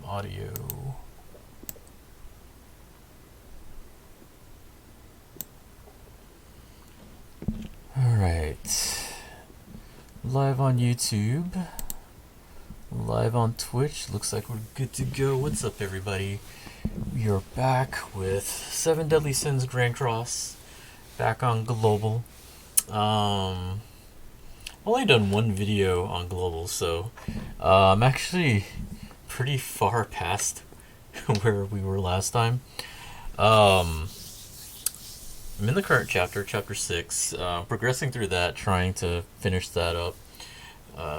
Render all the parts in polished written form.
audio. Alright. Live on YouTube. Live on Twitch. Looks like we're good to go. What's up, everybody? We are back with 7 Deadly Sins Grand Cross. Back on Global. I've only done one video on Global, so I'm actually pretty far past where we were last time. I'm in the current chapter, chapter 6, progressing through that, trying to finish that up.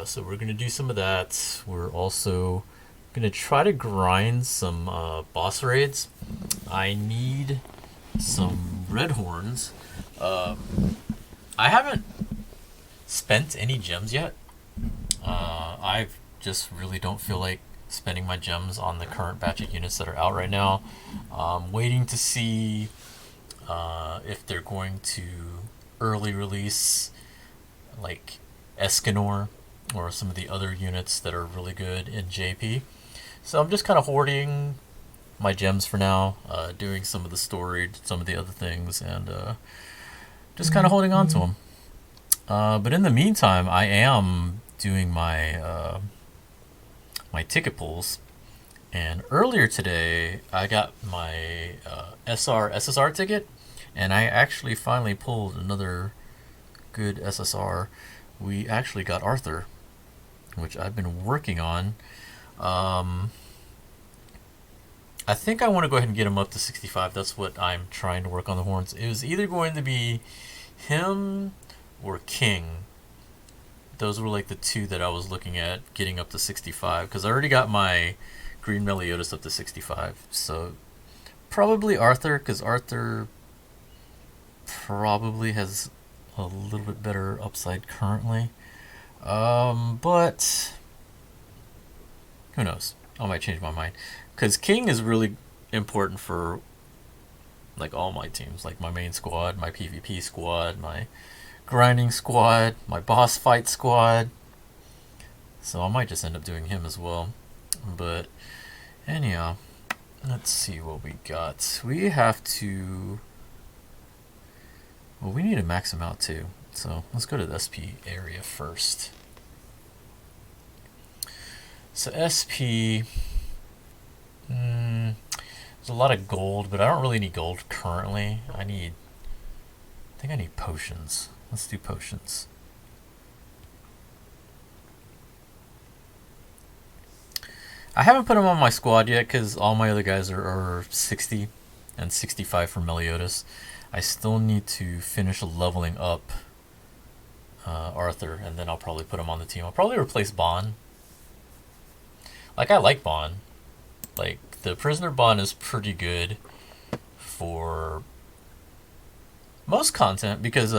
So we're going to do some of that. We're also going to try to grind some boss raids. I need some red horns. I haven't spent any gems yet. I just really don't feel like spending my gems on the current batch of units that are out right now. Waiting to see if they're going to early release like Escanor or some of the other units that are really good in JP. So I'm just kind of hoarding my gems for now, doing some of the story, some of the other things, and just kind of holding on to them. But in the meantime, I am doing my my ticket pulls. And earlier today, I got my SSR ticket, and I actually finally pulled another good SSR. We actually got Arthur, which I've been working on. I think I want to go ahead and get him up to 65. That's what I'm trying to work on the horns. It was either going to be him or King. Those were like the two that I was looking at getting up to 65, because I already got my Green Meliodas up to 65. So probably Arthur, because Arthur probably has a little bit better upside currently. But who knows? I might change my mind, because King is really important for like all my teams, like my main squad, my PvP squad, my grinding squad, my boss fight squad. So I might just end up doing him as well. But anyhow, let's see what we got. We have to... Well, we need to max him out too. So let's go to the SP area first. So SP... there's a lot of gold, but I don't really need gold currently. I think I need potions. Let's do potions. I haven't put him on my squad yet because all my other guys are 60 and 65 for Meliodas. I still need to finish leveling up Arthur, and then I'll probably put him on the team. I'll probably replace Bond. Like, I like Bond. Like, the Prisoner Bond is pretty good for most content, because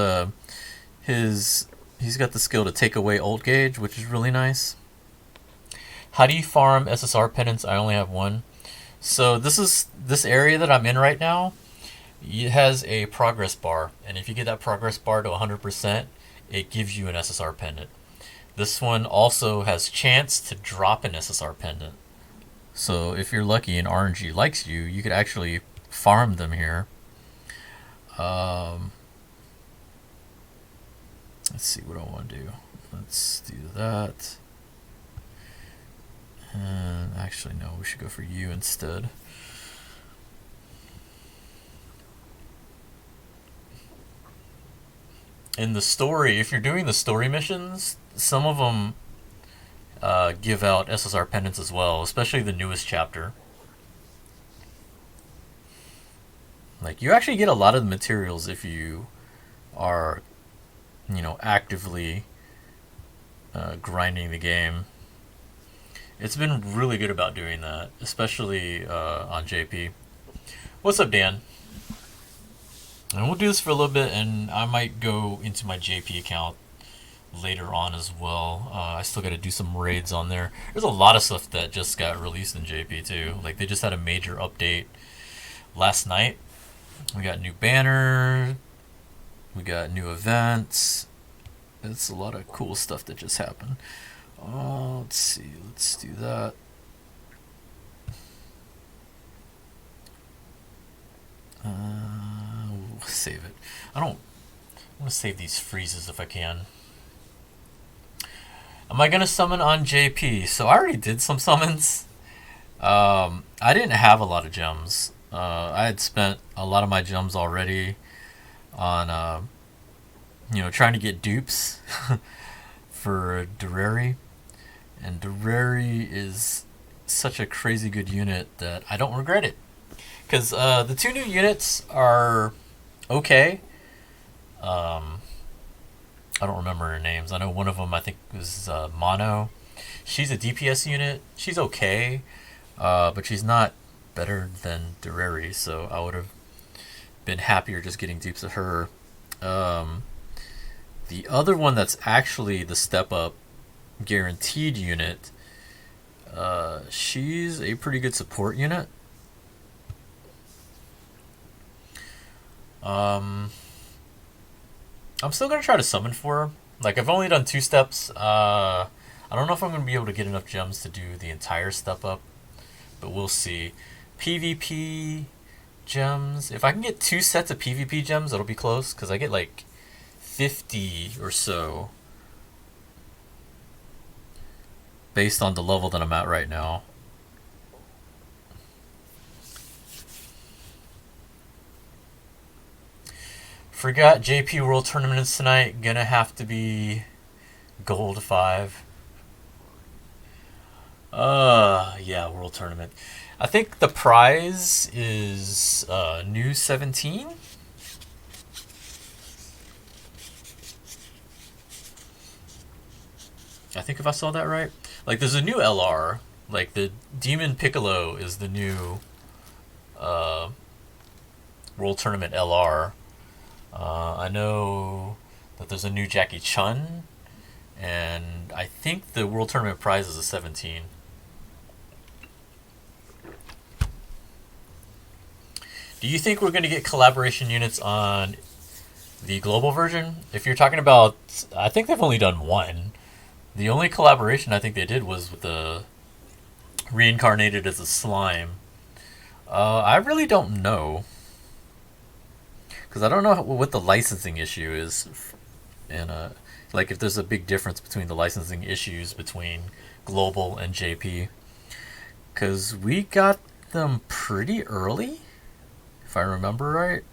he's got the skill to take away Old Gauge, which is really nice. How do you farm SSR pendants? I only have one. So this area that I'm in right now, it has a progress bar, and if you get that progress bar to 100%, it gives you an SSR pendant. This one also has chance to drop an SSR pendant. So if you're lucky and RNG likes you, you could actually farm them here. Let's see what I want to do. Let's do that. And actually, no, we should go for you instead. In the story, if you're doing the story missions, some of them give out SSR pendants as well, especially the newest chapter. Like, you actually get a lot of the materials if you are, actively grinding the game. It's been really good about doing that, especially on JP. What's up, Dan? And we'll do this for a little bit, and I might go into my JP account later on as well. I still got to do some raids on there. There's a lot of stuff that just got released in JP too. Like, they just had a major update last night. We got new banner. We got new events. It's a lot of cool stuff that just happened. Let's see. Let's do that. We'll save it. I don't want to save these freezes if I can. Am I gonna summon on JP? So I already did some summons. I didn't have a lot of gems. I had spent a lot of my gems already on, trying to get dupes for Durari. And Durari is such a crazy good unit that I don't regret it. Because the two new units are okay. I don't remember her names. I know one of them I think was Mono. She's a DPS unit. She's okay, but she's not better than Durari, so I would have been happier just getting dupes of her. The other one that's actually the step up guaranteed unit, she's a pretty good support unit. I'm still gonna try to summon for her. Like, I've only done 2 steps. I don't know if I'm gonna be able to get enough gems to do the entire step up, but we'll see. PvP gems. If I can get 2 sets of PvP gems, it'll be close because I get like 50 or so based on the level that I'm at right now. Forgot JP World Tournaments tonight. Gonna have to be Gold 5. Yeah, World Tournament. I think the prize is new 17. I think if I saw that right. Like, there's a new LR. Like, the Demon Piccolo is the new World Tournament LR. I know that there's a new Jackie Chun, and I think the World Tournament prize is a 17. Do you think we're going to get collaboration units on the global version? If you're talking about, I think they've only done one. The only collaboration I think they did was with the reincarnated as a slime. I really don't know. Because I don't know what the licensing issue is. And, like, if there's a big difference between the licensing issues between Global and JP. Because we got them pretty early, if I remember right.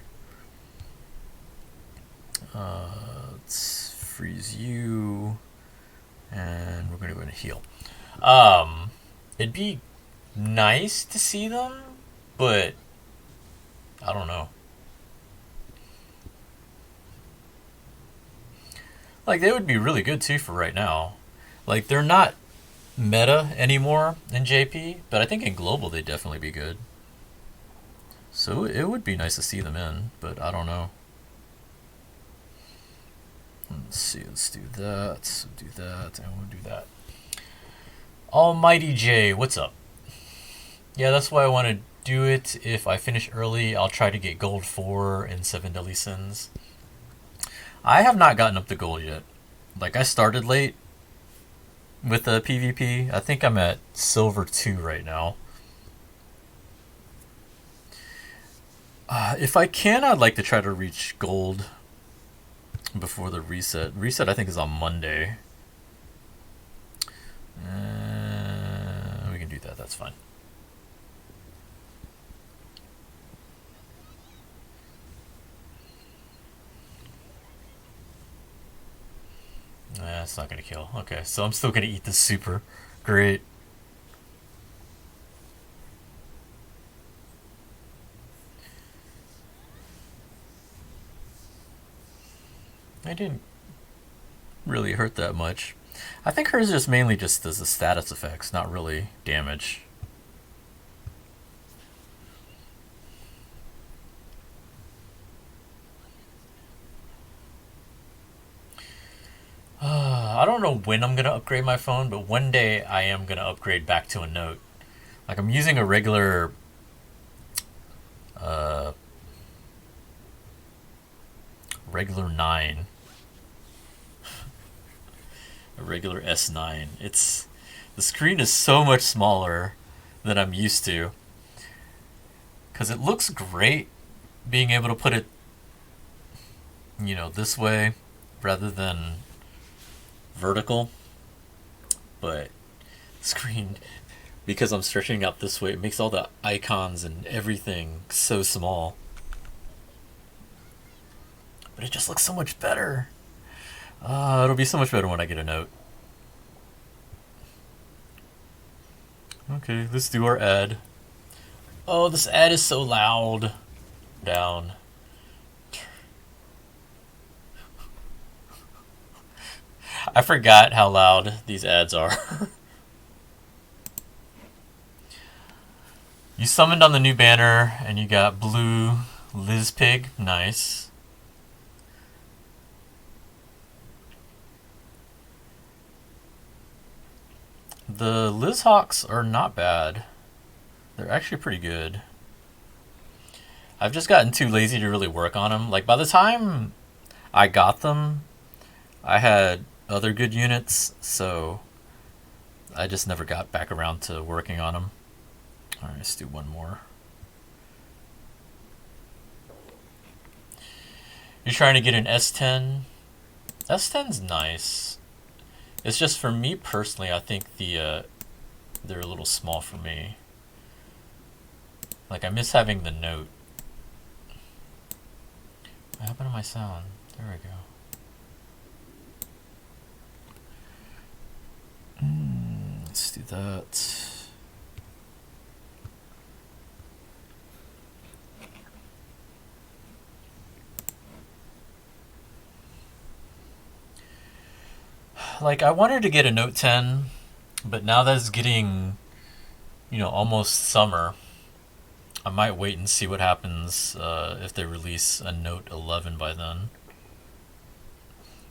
Let's freeze you. And we're going to go ahead and heal. It'd be nice to see them, but I don't know. Like, they would be really good too for right now. Like, they're not meta anymore in JP, but I think in Global they'd definitely be good. So it would be nice to see them in, but I don't know. Let's see, let's do that, do that, and we'll do that. Almighty J, what's up? Yeah, that's why I want to do it. If I finish early, I'll try to get Gold 4 and 7 Deadly Sins. I have not gotten up to Gold yet. Like, I started late with the PvP. I think I'm at Silver 2 right now. If I can, I'd like to try to reach Gold before the reset. Reset, I think, is on Monday. We can do that. That's fine. It's not going to kill. Okay, so I'm still going to eat this super. Great. I didn't really hurt that much. I think hers just mainly just does the status effects, not really damage. I don't know when I'm going to upgrade my phone, but one day I am going to upgrade back to a Note. Like, I'm using a regular regular 9. A regular S9. The screen is so much smaller than I'm used to. Because it looks great, being able to put it, this way rather than vertical. But screen, because I'm stretching out this way, it makes all the icons and everything so small. But it just looks so much better. It'll be so much better when I get a note. Okay, let's do our ad. Oh, this ad is so loud. Down. I forgot how loud these ads are. You summoned on the new banner, and you got blue Liz Pig. Nice. The Liz Hawks are not bad. They're actually pretty good. I've just gotten too lazy to really work on them. Like, by the time I got them, I had other good units, so I just never got back around to working on them. Alright, let's do one more. You're trying to get an S10. S10's nice. It's just, for me personally, I think they're a little small for me. Like, I miss having the note. What happened to my sound? There we go. Let's do that. Like, I wanted to get a Note 10, but now that it's getting, almost summer, I might wait and see what happens if they release a Note 11 by then.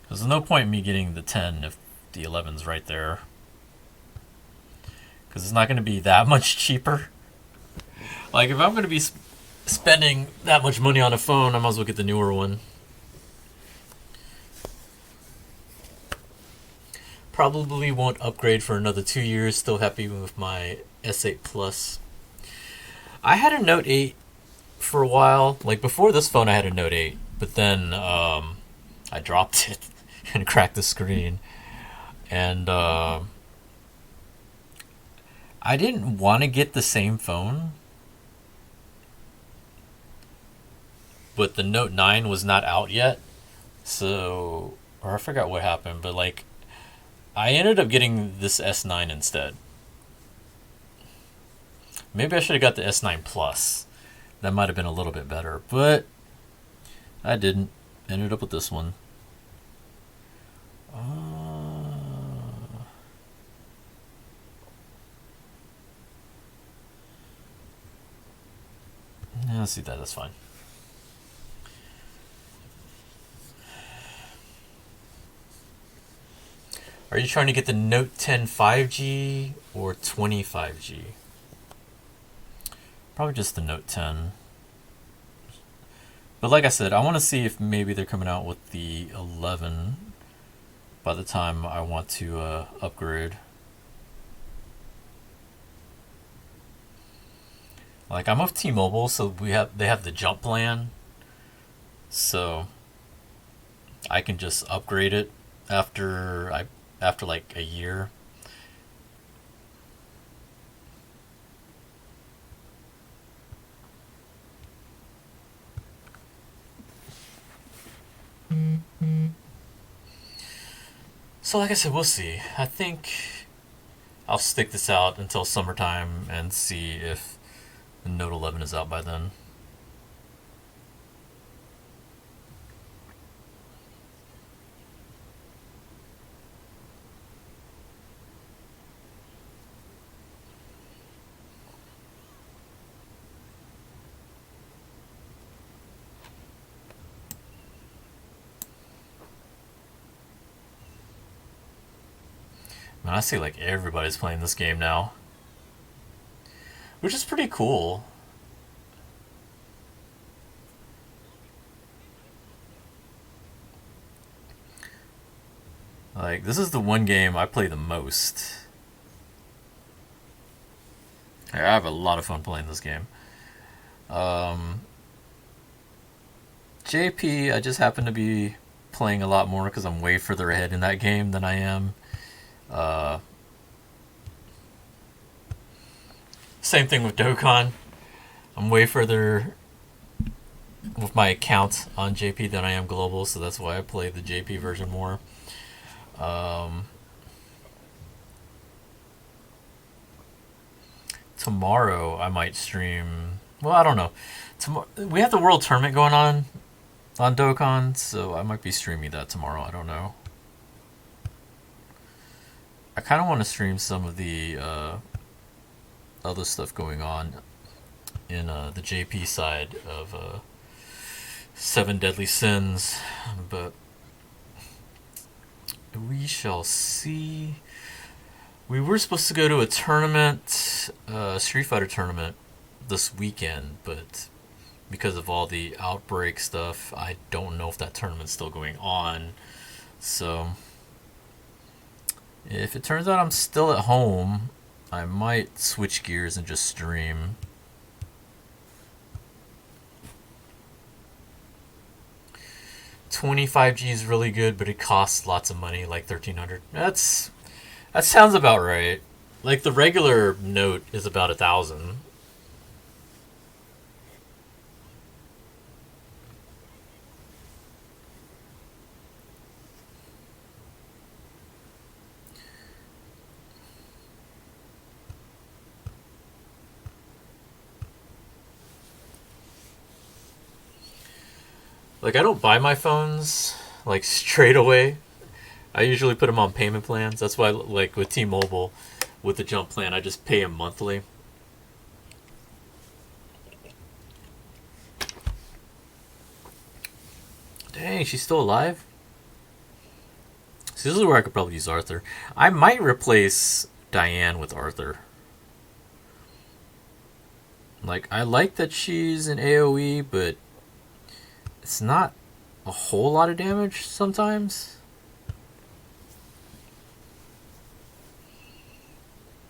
Because there's no point in me getting the 10 if the 11's right there. Because it's not going to be that much cheaper. Like, if I'm going to be spending that much money on a phone, I might as well get the newer one. Probably won't upgrade for another 2 years. Still happy with my S8 Plus. I had a Note 8 for a while. Like, before this phone, I had a Note 8. But then I dropped it and cracked the screen. And I didn't want to get the same phone. But the Note 9 was not out yet. So, or I forgot what happened. But, like, I ended up getting this S9 instead. Maybe I should have got the S9 Plus. That might have been a little bit better, but I didn't. Ended up with this one. Let's see that. That's fine. Are you trying to get the Note 10 5G or 25G? Probably just the Note 10. But like I said, I want to see if maybe they're coming out with the 11 by the time I want to upgrade. Like, I'm of T-Mobile, so they have the jump plan. So I can just upgrade it after like a year. So like I said, we'll see. I think I'll stick this out until summertime and see if the Note 11 is out by then. Man, I see like everybody's playing this game now, which is pretty cool. Like, this is the one game I play the most. I have a lot of fun playing this game. JP, I just happen to be playing a lot more because I'm way further ahead in that game than I am. Uh, Same thing with Dokkan. I'm way further with my account on JP than I am global, so that's why I play the JP version more. Um, Tomorrow I might stream. Well, I don't know. Tomorrow we have the World Tournament going on Dokkan, so I might be streaming that tomorrow. I don't know. I kind of want to stream some of the other stuff going on in the JP side of Seven Deadly Sins, but we shall see. We were supposed to go to a tournament, Street Fighter tournament, this weekend, but because of all the outbreak stuff, I don't know if that tournament's still going on. So, if it turns out I'm still at home, I might switch gears and just stream. $25 is really good, but it costs lots of money, like $1,300. That sounds about right. Like the regular note is about 1,000. Like I don't buy my phones like straight away. I usually put them on payment plans. That's why, like with T-Mobile, with the jump plan, I just pay them monthly. Dang, she's still alive? So this is where I could probably use Arthur. I might replace Diane with Arthur. Like, I like that she's an AoE, but it's not a whole lot of damage sometimes.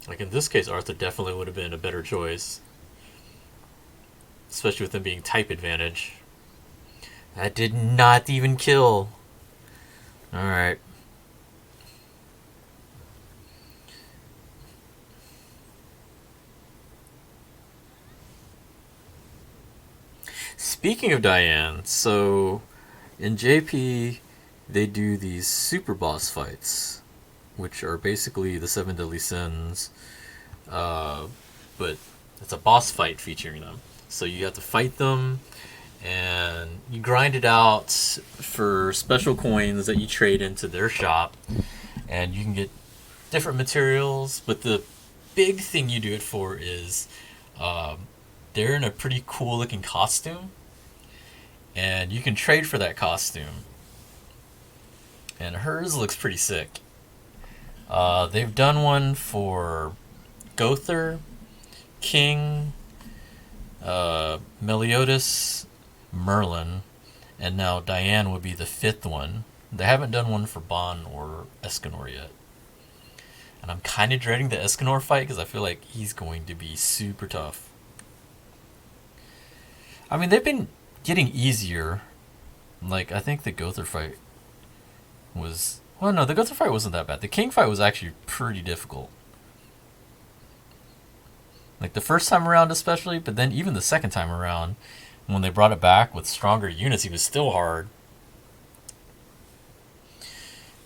Like in this case, Arthur definitely would have been a better choice. Especially with him being type advantage. That did not even kill. Alright. Speaking of Diane, so in JP, they do these super boss fights, which are basically the Seven Deadly Sins, but it's a boss fight featuring them. So you have to fight them, and you grind it out for special coins that you trade into their shop, and you can get different materials. But the big thing you do it for is they're in a pretty cool looking costume, and you can trade for that costume. And hers looks pretty sick. They've done one for Gother, King, Meliodas, Merlin, and now Diane would be the 5th one. They haven't done one for Bon or Escanor yet. And I'm kind of dreading the Escanor fight because I feel like he's going to be super tough. I mean, they've been getting easier. Like, I think the Gother fight was... Well, no, the Gother fight wasn't that bad. The King fight was actually pretty difficult. Like, the first time around especially, but then even the second time around, when they brought it back with stronger units, he was still hard.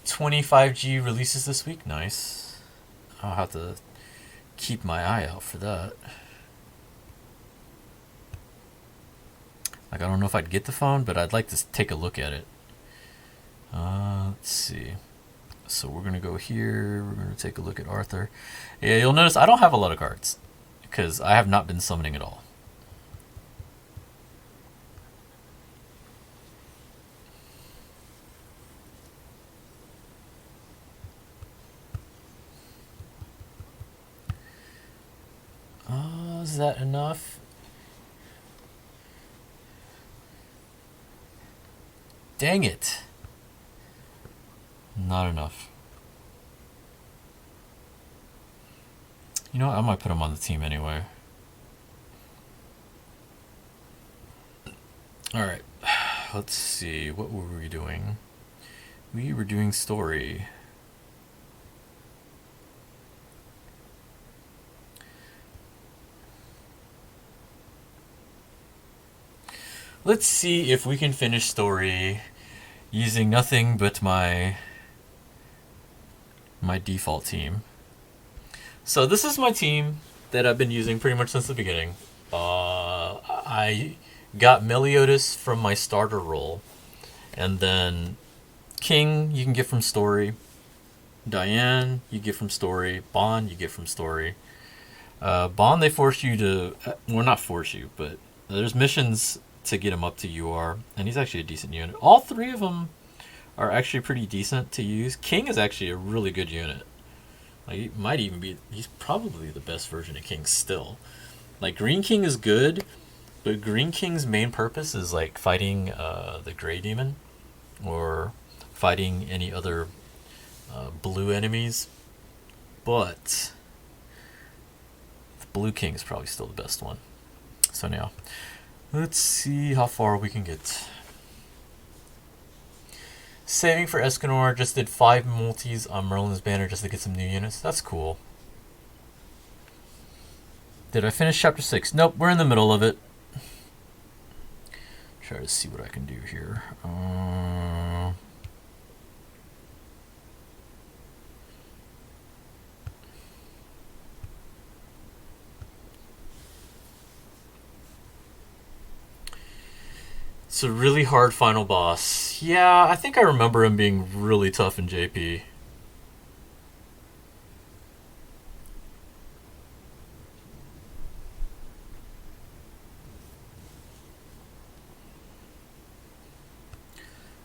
25G releases this week. Nice. I'll have to keep my eye out for that. Like, I don't know if I'd get the phone, but I'd like to take a look at it. Let's see. So we're going to go here. We're going to take a look at Arthur. Yeah, you'll notice I don't have a lot of cards because I have not been summoning at all. Is that enough? Dang it. Not enough. You know what? I might put him on the team anyway. Alright. let's see, what were we doing? We were doing story. Let's see if we can finish story using nothing but my default team. So this is my team that I've been using pretty much since the beginning. I got Meliodas from my starter role, and then King you can get from story, Diane you get from story, Bond you get from story. Bond they force you to, well not force you, but there's missions to get him up to UR, and he's actually a decent unit. All three of them are actually pretty decent to use. King is actually a really good unit. Like, he might even be, he's probably the best version of King still. Like, Green King is good, but Green King's main purpose is like fighting the Grey Demon or fighting any other blue enemies. But the Blue King is probably still the best one. So now, let's see how far we can get. Saving for Escanor, just did 5 multis on Merlin's banner just to get some new units. That's cool. Did I finish chapter 6? Nope, we're in the middle of it. Try to see what I can do here. It's a really hard final boss. Yeah, I think I remember him being really tough in JP.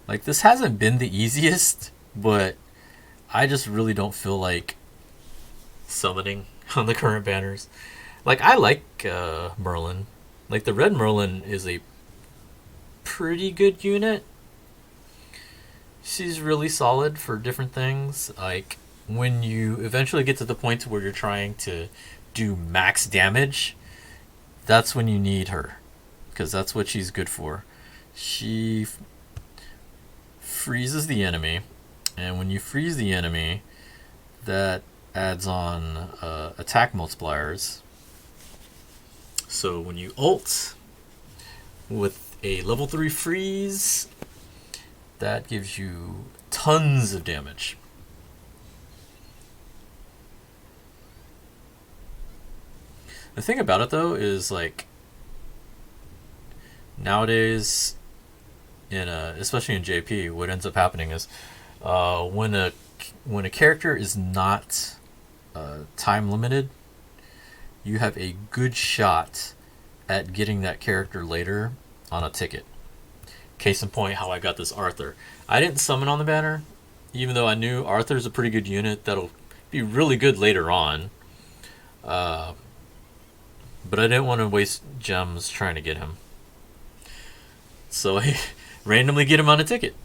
Like, this hasn't been the easiest, but I just really don't feel like summoning on the current banners. Like, I like Merlin. Like, the red Merlin is a pretty good unit. She's really solid for different things. Like, when you eventually get to the point where you're trying to do max damage, that's when you need her, because that's what she's good for. She freezes the enemy, and when you freeze the enemy, that adds on attack multipliers. So when you ult with a level 3 freeze, that gives you tons of damage. The thing about it though is, like, nowadays, especially in JP, what ends up happening is when a character is not time limited, you have a good shot at getting that character later on a ticket. Case in point, how I got this Arthur. I didn't summon on the banner, even though I knew Arthur's a pretty good unit that'll be really good later on. But I didn't want to waste gems trying to get him. So I randomly get him on a ticket.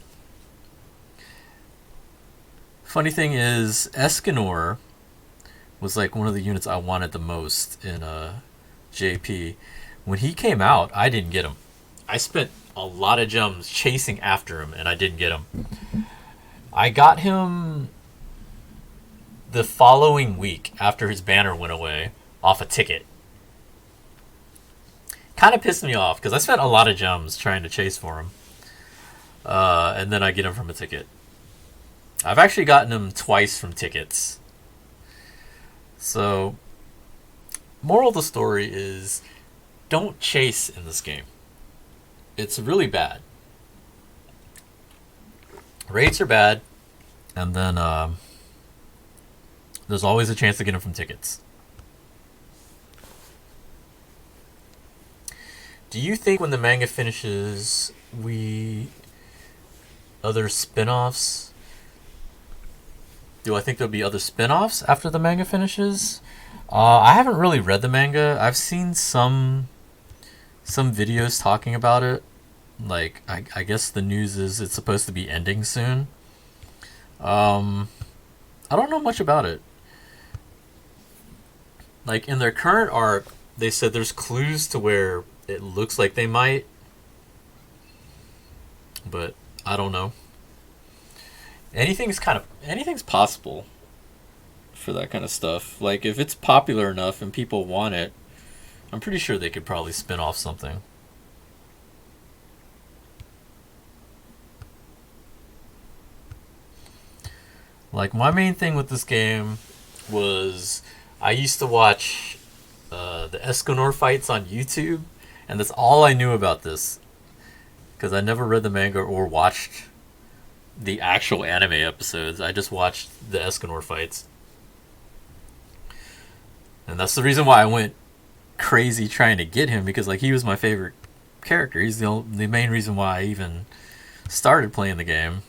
Funny thing is, Escanor was like one of the units I wanted the most in JP. When he came out, I didn't get him. I spent a lot of gems chasing after him, and I didn't get him. I got him the following week after his banner went away off a ticket. Kind of pissed me off because I spent a lot of gems trying to chase for him. And then I get him from a ticket. I've actually gotten him twice from tickets. So, moral of the story is, don't chase in this game. It's really bad. Raids are bad, and then there's always a chance to get him from tickets. Do you think when the manga finishes, other spin-offs? Do I think there'll be other spin-offs after the manga finishes? I haven't really read the manga. I've seen some videos talking about it. Like, I guess the news is it's supposed to be ending soon. I don't know much about it. Like, in their current arc, they said there's clues to where it looks like they might. but I don't know. Anything's possible for that kind of stuff. Like if it's popular enough and people want it, I'm pretty sure they could probably spin off something. Like my main thing with this game was I used to watch the Escanor fights on YouTube, and that's all I knew about this because I never read the manga or watched the actual anime episodes. I just watched the Escanor fights, and that's the reason why I went crazy trying to get him, because like he was my favorite character. He's the main reason why I even started playing the game.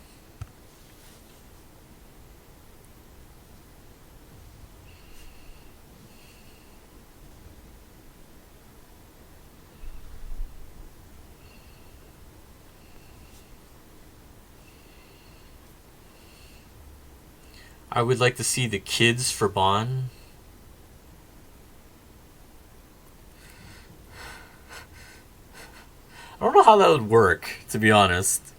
I would like to see the kids for Bon. I don't know how that would work, to be honest.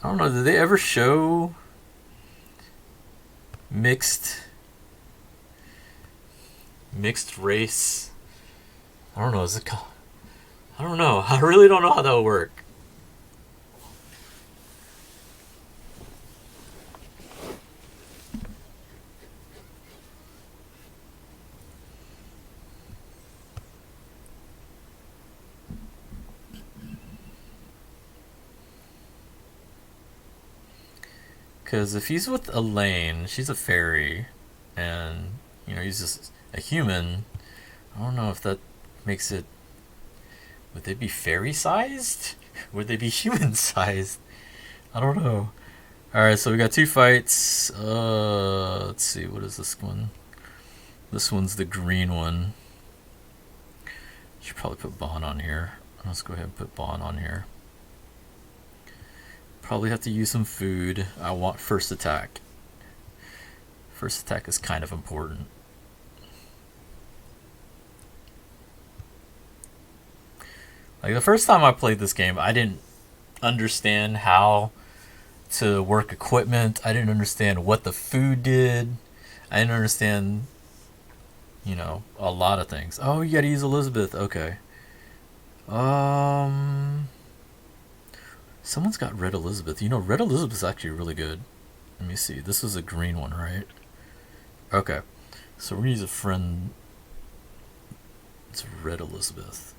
I don't know. Did they ever show mixed mixed race? I don't know. Is it? I don't know. I really don't know how that would work. Because if he's with Elaine, she's a fairy, and he's just a human. I don't know if that makes it. Would they be fairy sized? Would they be human sized? I don't know. All right, so we got two fights. Let's see. What is this one? This one's the green one. Should probably put Bon on here. Let's go ahead and put Bon on here. Probably have to use some food. I want first attack. First attack is kind of important. Like the first time I played this game, I didn't understand how to work equipment. I didn't understand what the food did. I didn't understand, a lot of things. Oh, you gotta use Elizabeth. Okay. Someone's got Red Elizabeth. Red Elizabeth's actually really good. Let me see. This is a green one, right? Okay. So we're gonna use a friend. It's Red Elizabeth.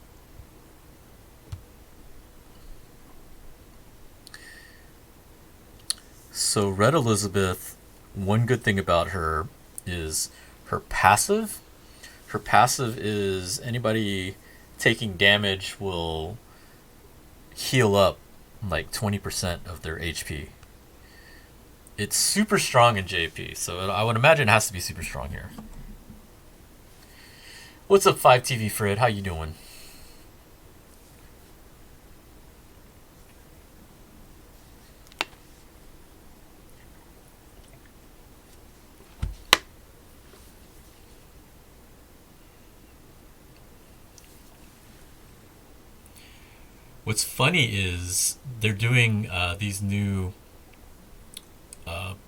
So Red Elizabeth, one good thing about her is her passive. Her passive is anybody taking damage will heal up like 20% of their HP. It's super strong in JP, so I would imagine it has to be super strong here. What's up, 5TV Fred? How you doing? What's funny is they're doing these new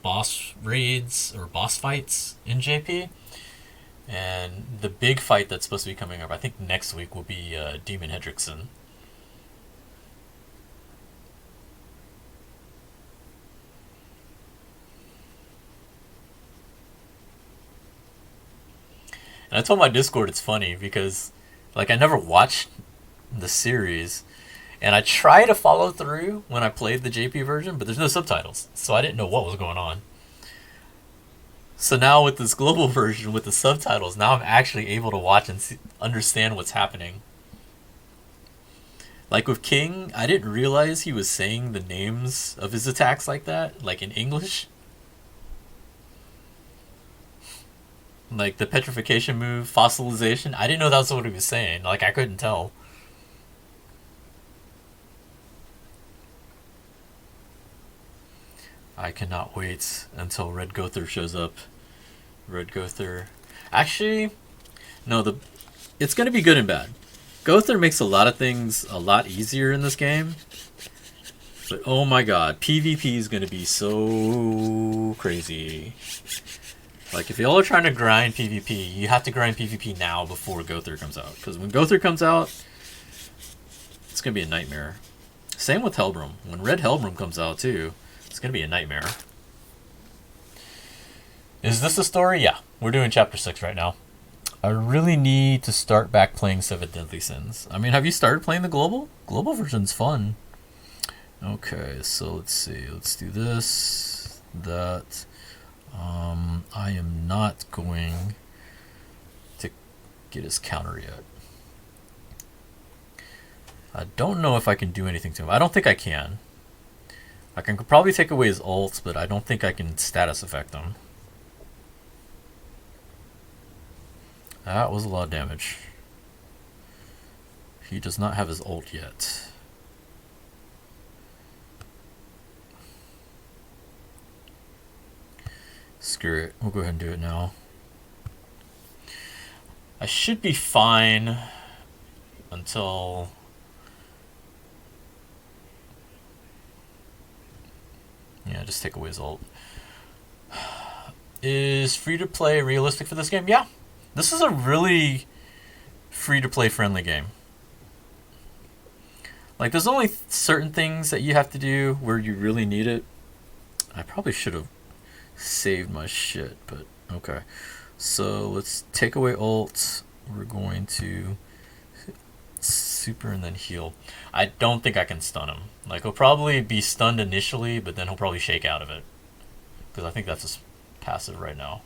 boss raids or boss fights in JP, and the big fight that's supposed to be coming up, I think next week, will be Demon Hendrickson. And I told my Discord it's funny because, like, I never watched the series, and I try to follow through when I played the JP version, but there's no subtitles, so I didn't know what was going on. So now with this global version with the subtitles, now I'm actually able to watch and understand what's happening. Like with King, I didn't realize he was saying the names of his attacks like that, like in English. Like the petrification move, fossilization, I didn't know that's what he was saying. Like I couldn't tell. I cannot wait until Red Gother shows up. Red Gother. Actually, No, it's going to be good and bad. Gother makes a lot of things a lot easier in this game. But oh my god, PvP is going to be so crazy. Like, if y'all are trying to grind PvP, you have to grind PvP now before Gother comes out. Because when Gother comes out, it's going to be a nightmare. Same with Helbram. When Red Helbram comes out, too, it's going to be a nightmare. Is this a story? Yeah. We're doing Chapter 6 right now. I really need to start back playing 7 Deadly Sins. I mean, have you started playing the global? Global version's fun. Okay, so let's see. Let's do this, that. I am not going to get his counter yet. I don't know if I can do anything to him. I don't think I can. I can probably take away his ult, but I don't think I can status effect him. That was a lot of damage. He does not have his ult yet. Screw it. We'll go ahead and do it now. I should be fine until... Yeah, just take away his ult. Is free-to-play realistic for this game? Yeah. This is a really free-to-play friendly game. Like, there's only certain things that you have to do where you really need it. I probably should have saved my shit, but okay. So let's take away ult. We're going to super and then heal. I don't think I can stun him. Like, he'll probably be stunned initially, but then he'll probably shake out of it. Because I think that's his passive right now.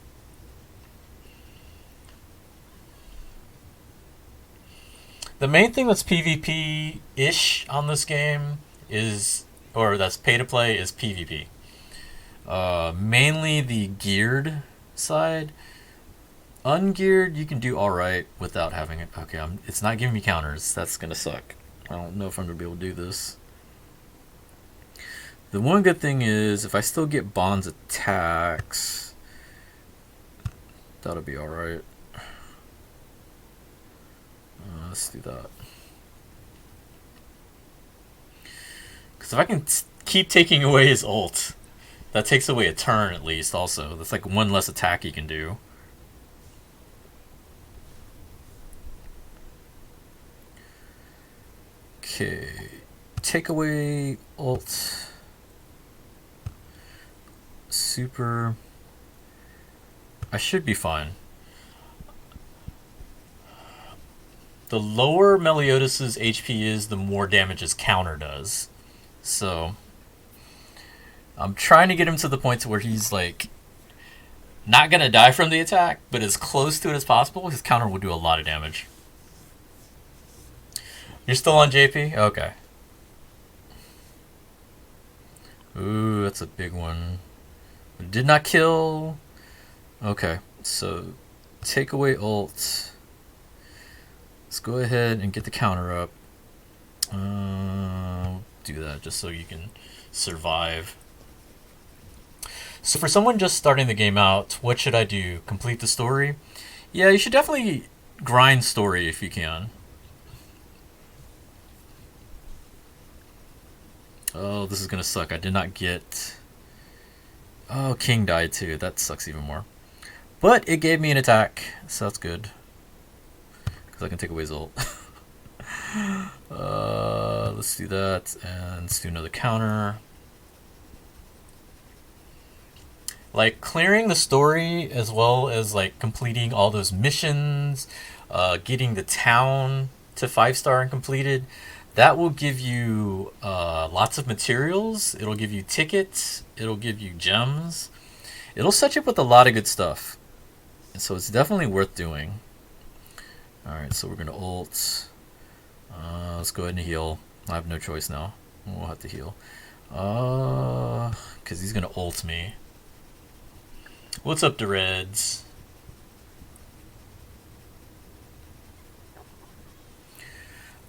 The main thing that's PvP-ish on this game is, or that's pay-to-play, is PvP. Mainly the geared side. Ungeared, you can do alright without having it. Okay, it's not giving me counters. That's gonna suck. I don't know if I'm gonna be able to do this. The one good thing is, if I still get Bond's attacks, that'll be alright. Let's do that. Because if I can keep taking away his ult, that takes away a turn at least also. That's like one less attack he can do. Okay. Take away ult. Super. I should be fine. The lower Meliodas' HP is, the more damage his counter does. So I'm trying to get him to the point to where he's like not gonna die from the attack, but as close to it as possible. His counter will do a lot of damage. You're still on JP? Okay. Ooh, that's a big one. It did not kill. Okay, so take away ult. Let's go ahead and get the counter up. Do that just so you can survive. So for someone just starting the game out, what should I do? Complete the story? Yeah, you should definitely grind story if you can. Oh, this is gonna suck. I did not get... Oh, King died too. That sucks even more. But it gave me an attack, so that's good. Because I can take away his ult. Let's do that, and let's do another counter. Like, clearing the story as well as like completing all those missions, getting the town to 5-star and completed, that will give you lots of materials. It'll give you tickets. It'll give you gems. It'll set you up with a lot of good stuff. And so it's definitely worth doing. Alright, so we're going to ult. Let's go ahead and heal. I have no choice now. We'll have to heal. Because he's going to ult me. What's up, the Reds?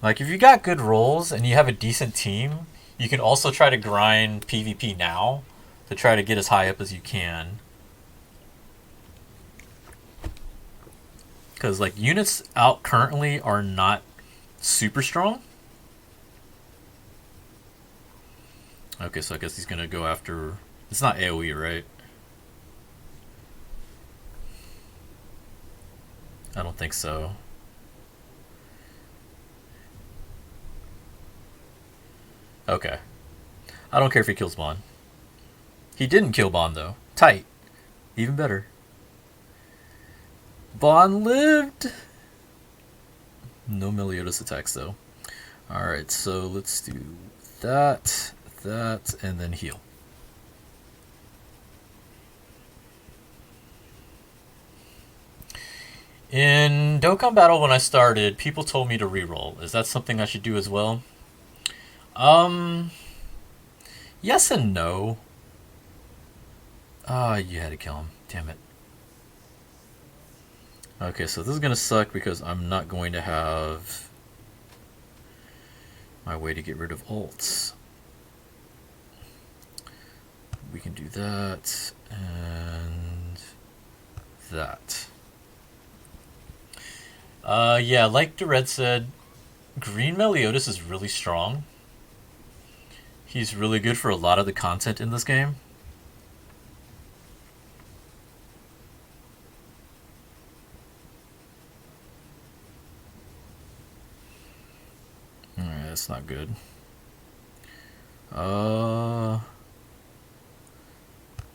Like, if you got good rolls and you have a decent team, you can also try to grind PvP now to try to get as high up as you can. because like units out currently are not super strong. Okay, so I guess he's gonna go after. It's not AoE, right? I don't think so. Okay. I don't care if he kills Bond. He didn't kill Bond though. Tight. Even better. Bond lived! No Meliodas attacks though. Alright, so let's do that, and then heal. In Dokkan Battle when I started, people told me to reroll. Is that something I should do as well? Yes and no. Ah, you had to kill him. Damn it. Okay, so this is gonna suck because I'm not going to have my way to get rid of ults. We can do that and that. Yeah, like Dured said, Green Meliodas is really strong. He's really good for a lot of the content in this game. Alright, that's not good.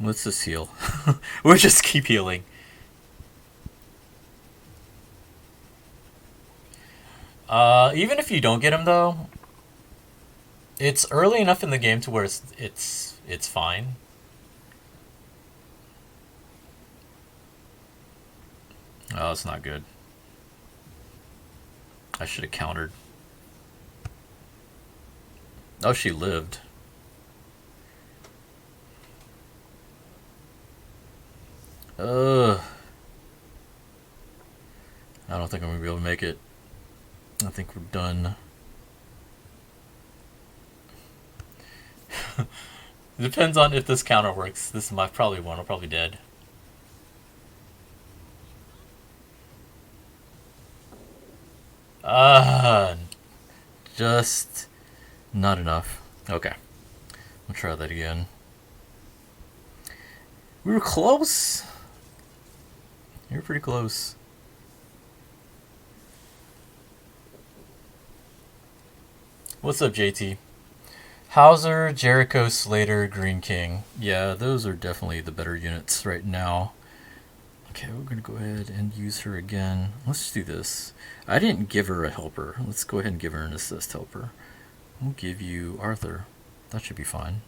Let's just heal. We'll just keep healing. Even if you don't get him though, it's early enough in the game to where it's fine. Oh, it's not good. I should have countered. Oh, she lived. Ugh. I don't think I'm gonna be able to make it. I think we're done. It depends on if this counter works. This is my probably one. I'm probably dead. Just not enough. Okay. We'll try that again. We were close. You were pretty close. What's up, JT? Hauser, Jericho, Slater, Green King. Yeah, those are definitely the better units right now. Okay, we're gonna go ahead and use her again. Let's do this. I didn't give her a helper. Let's go ahead and give her an assist helper. We'll give you Arthur. That should be fine.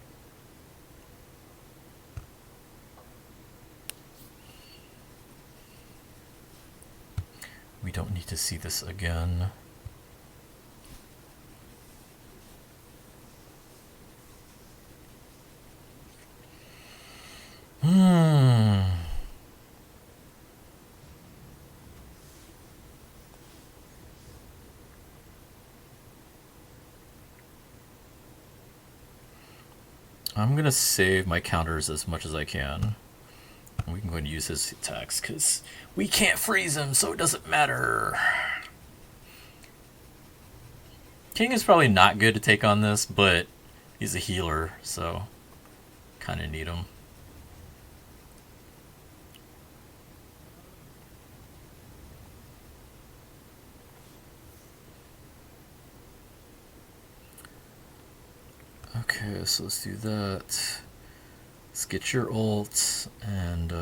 We don't need to see this again. I'm gonna save my counters as much as I can. We can go ahead and use his attacks because we can't freeze him, so it doesn't matter. King is probably not good to take on this, but he's a healer, so kind of need him. Okay, so let's do that. Let's get your ult and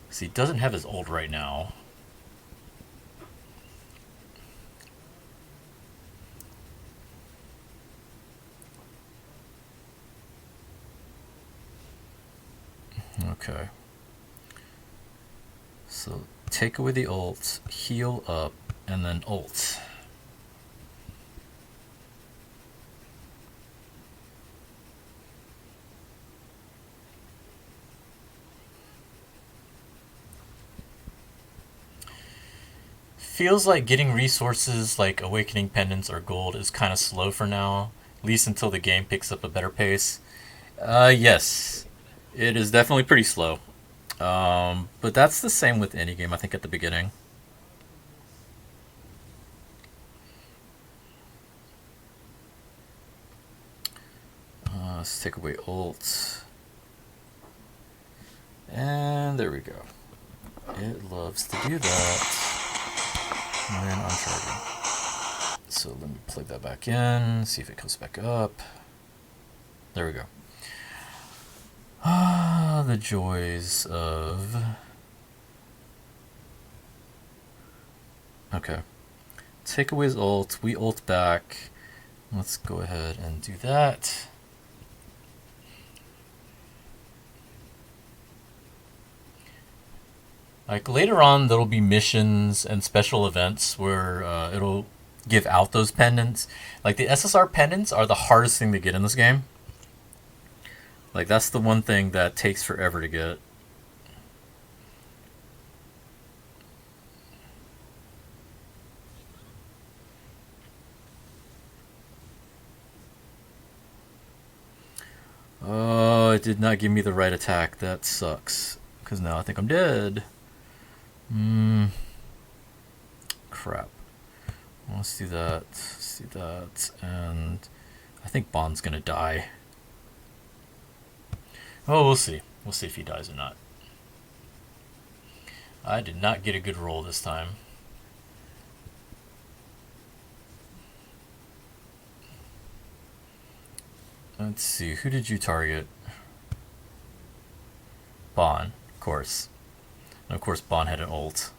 see, he doesn't have his ult right now. Okay. So take away the ult, heal up, and then ult. Feels like getting resources like Awakening Pendants or Gold is kind of slow for now, at least until the game picks up a better pace. Yes. It is definitely pretty slow. But that's the same with any game, I think, at the beginning. Let's take away ult. And there we go. It loves to do that when I'm charging. So let me plug that back in, see if it comes back up. There we go. Ah, the joys of... Okay. Take away his ult, we ult back. Let's go ahead and do that. Like later on, there'll be missions and special events where it'll give out those pendants. Like the SSR pendants are the hardest thing to get in this game. Like that's the one thing that takes forever to get. Oh, it did not give me the right attack. That sucks. Because now I think I'm dead. Crap. Let's do that. Let's do that. And I think Bond's gonna die. Oh, we'll see. We'll see if he dies or not. I did not get a good roll this time. Let's see. Who did you target? Bond, of course. And of course, Bond had an ult.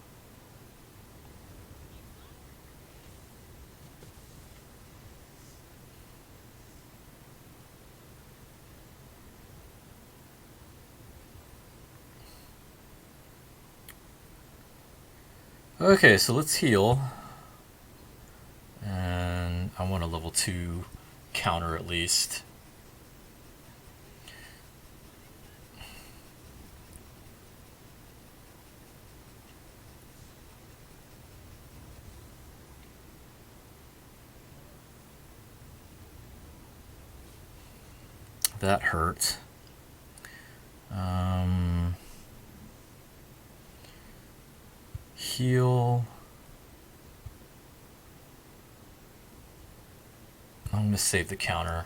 Okay, so let's heal. And I want a level 2 counter at least. That hurt. Heal. I'm going to save the counter.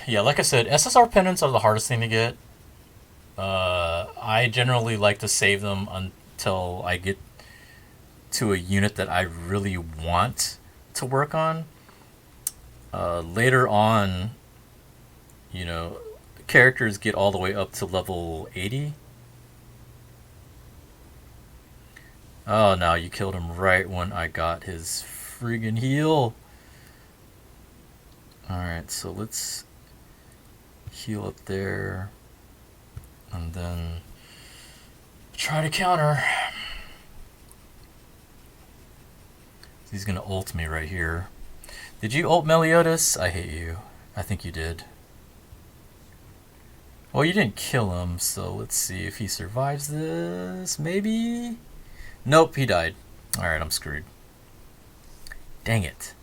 Yeah, like I said, SSR pendants are the hardest thing to get. I generally like to save them until I get to a unit that I really want to work on. Later on, you know, characters get all the way up to level 80. Oh no, you killed him right when I got his friggin' heal. Alright, so let's heal up there. And then try to counter. He's gonna ult me right here. Did you ult Meliodas? I hate you. I think you did. Well, you didn't kill him, so let's see if he survives this. Maybe? Nope, he died. Alright, I'm screwed. Dang it.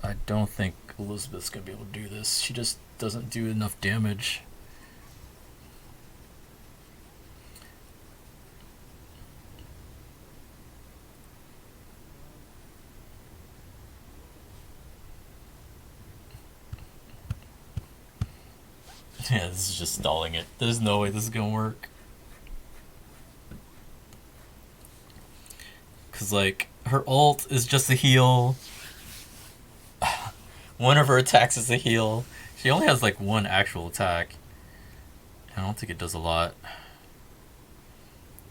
I don't think Elizabeth's gonna be able to do this. She just doesn't do enough damage. Yeah, this is just stalling it. There's no way this is gonna work. Cause like, her ult is just a heal. One of her attacks is a heal. She only has like one actual attack. I don't think it does a lot.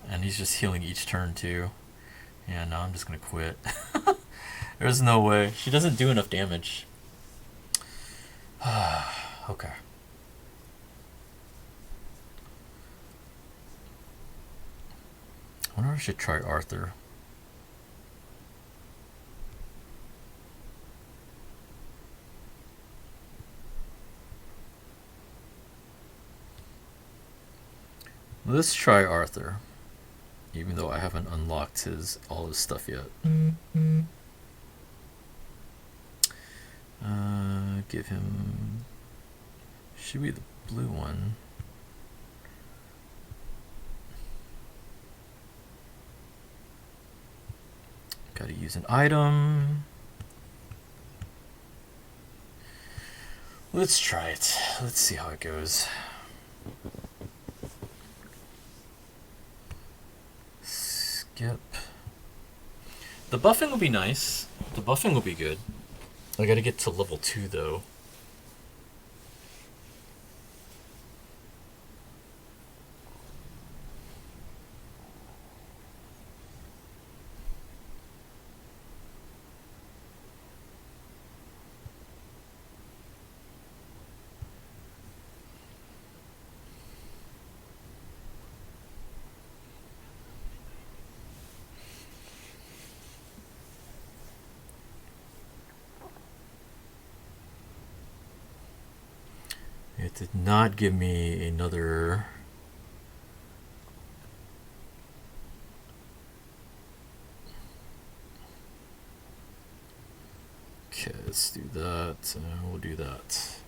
And he's just healing each turn too. Yeah, no, I'm just gonna quit. There's no way. She doesn't do enough damage. Okay. I wonder if I should try Arthur. Let's try Arthur. Even though I haven't unlocked all his stuff yet. give him... should be the blue one. Gotta use an item. Let's try it. Let's see how it goes. Skip. The buffing will be nice. The buffing will be good. I gotta get to level 2 though. It did not give me another... Okay, let's do that. We'll do that.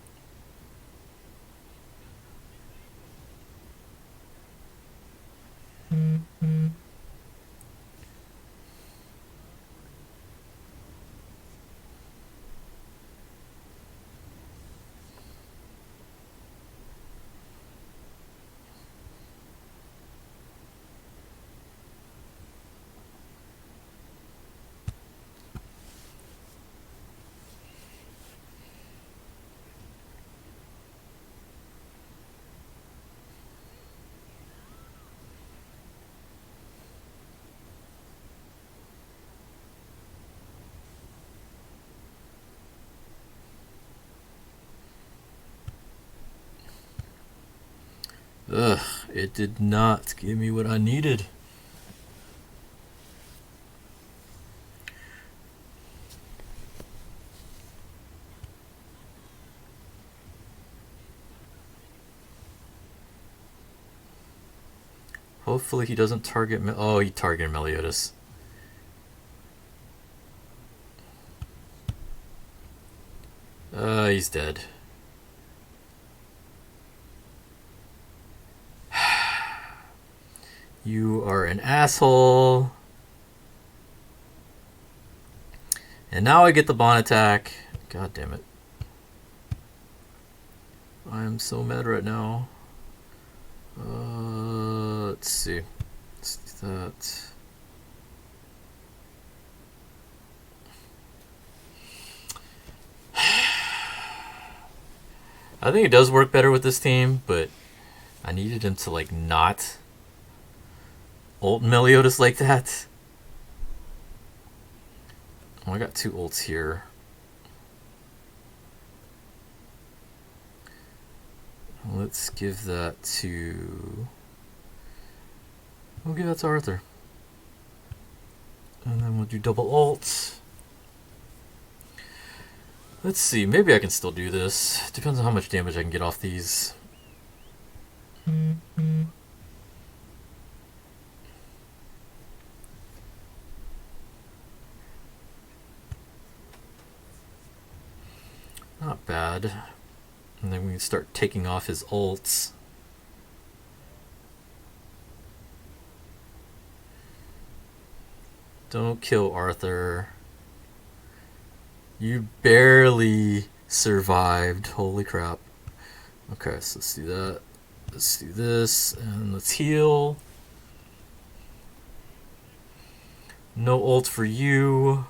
Ugh, it did not give me what I needed. Hopefully he doesn't target... oh, he targeted Meliodas. He's dead. You are an asshole. And now I get the Bond attack. God damn it. I am so mad right now. Let's see. Let's do that. I think it does work better with this team, but I needed him to like not ult Meliodas like that. Oh, I got 2 ults here. Let's give that to... we'll give that to Arthur. And then we'll do double ult. Let's see, maybe I can still do this. Depends on how much damage I can get off these. Not bad. And then we can start taking off his ults. Don't kill Arthur. You barely survived. Holy crap. Okay, so let's do that. Let's do this, and let's heal. No ult for you.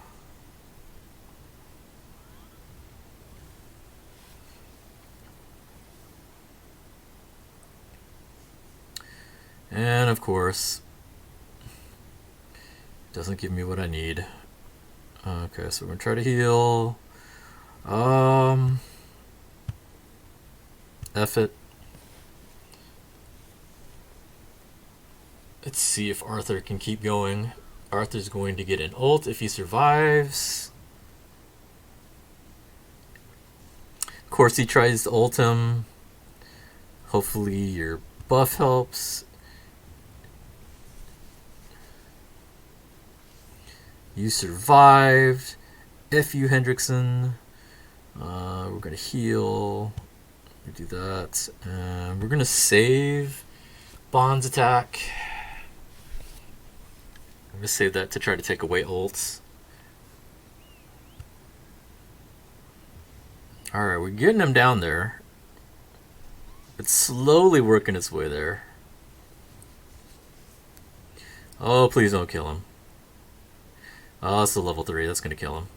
And of course, doesn't give me what I need. Okay, so we're gonna try to heal. F it. Let's see if Arthur can keep going. Arthur's going to get an ult if he survives. Of course, he tries to ult him. Hopefully your buff helps. You survived. F you, Hendrickson. We're gonna heal. We do that. And we're gonna save Bond's attack. I'm gonna save that to try to take away ults. Alright, we're getting him down there. It's slowly working its way there. Oh, please don't kill him. Oh, it's a level 3. That's gonna kill him.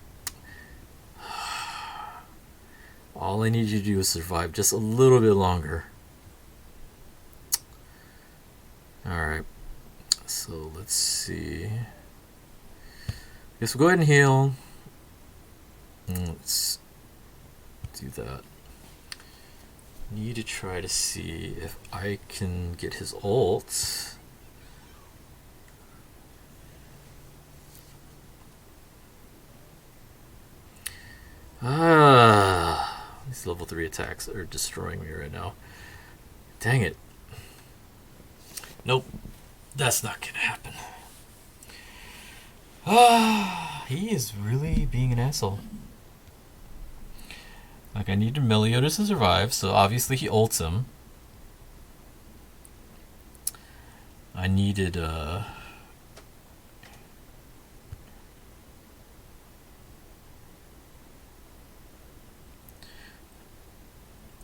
All I need you to do is survive just a little bit longer. Alright. So let's see. Guess we'll go ahead and heal. Let's do that. Need to try to see if I can get his ult. These level 3 attacks are destroying me right now. Dang it. Nope. That's not gonna happen. He is really being an asshole. Like, I needed Meliodas to survive, so obviously he ults him. I needed,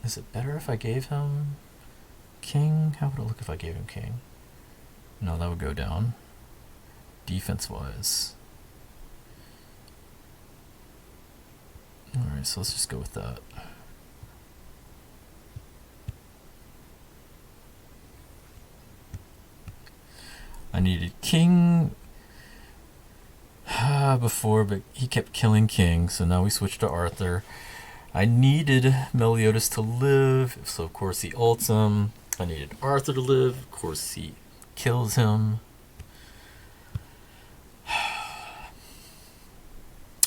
Is it better if I gave him King? How would it look if I gave him King? No, that would go down. Defense-wise. Alright, so let's just go with that. I needed King before, but he kept killing King, so now we switched to Arthur. I needed Meliodas to live, so of course he ults him. I needed Arthur to live, of course he kills him.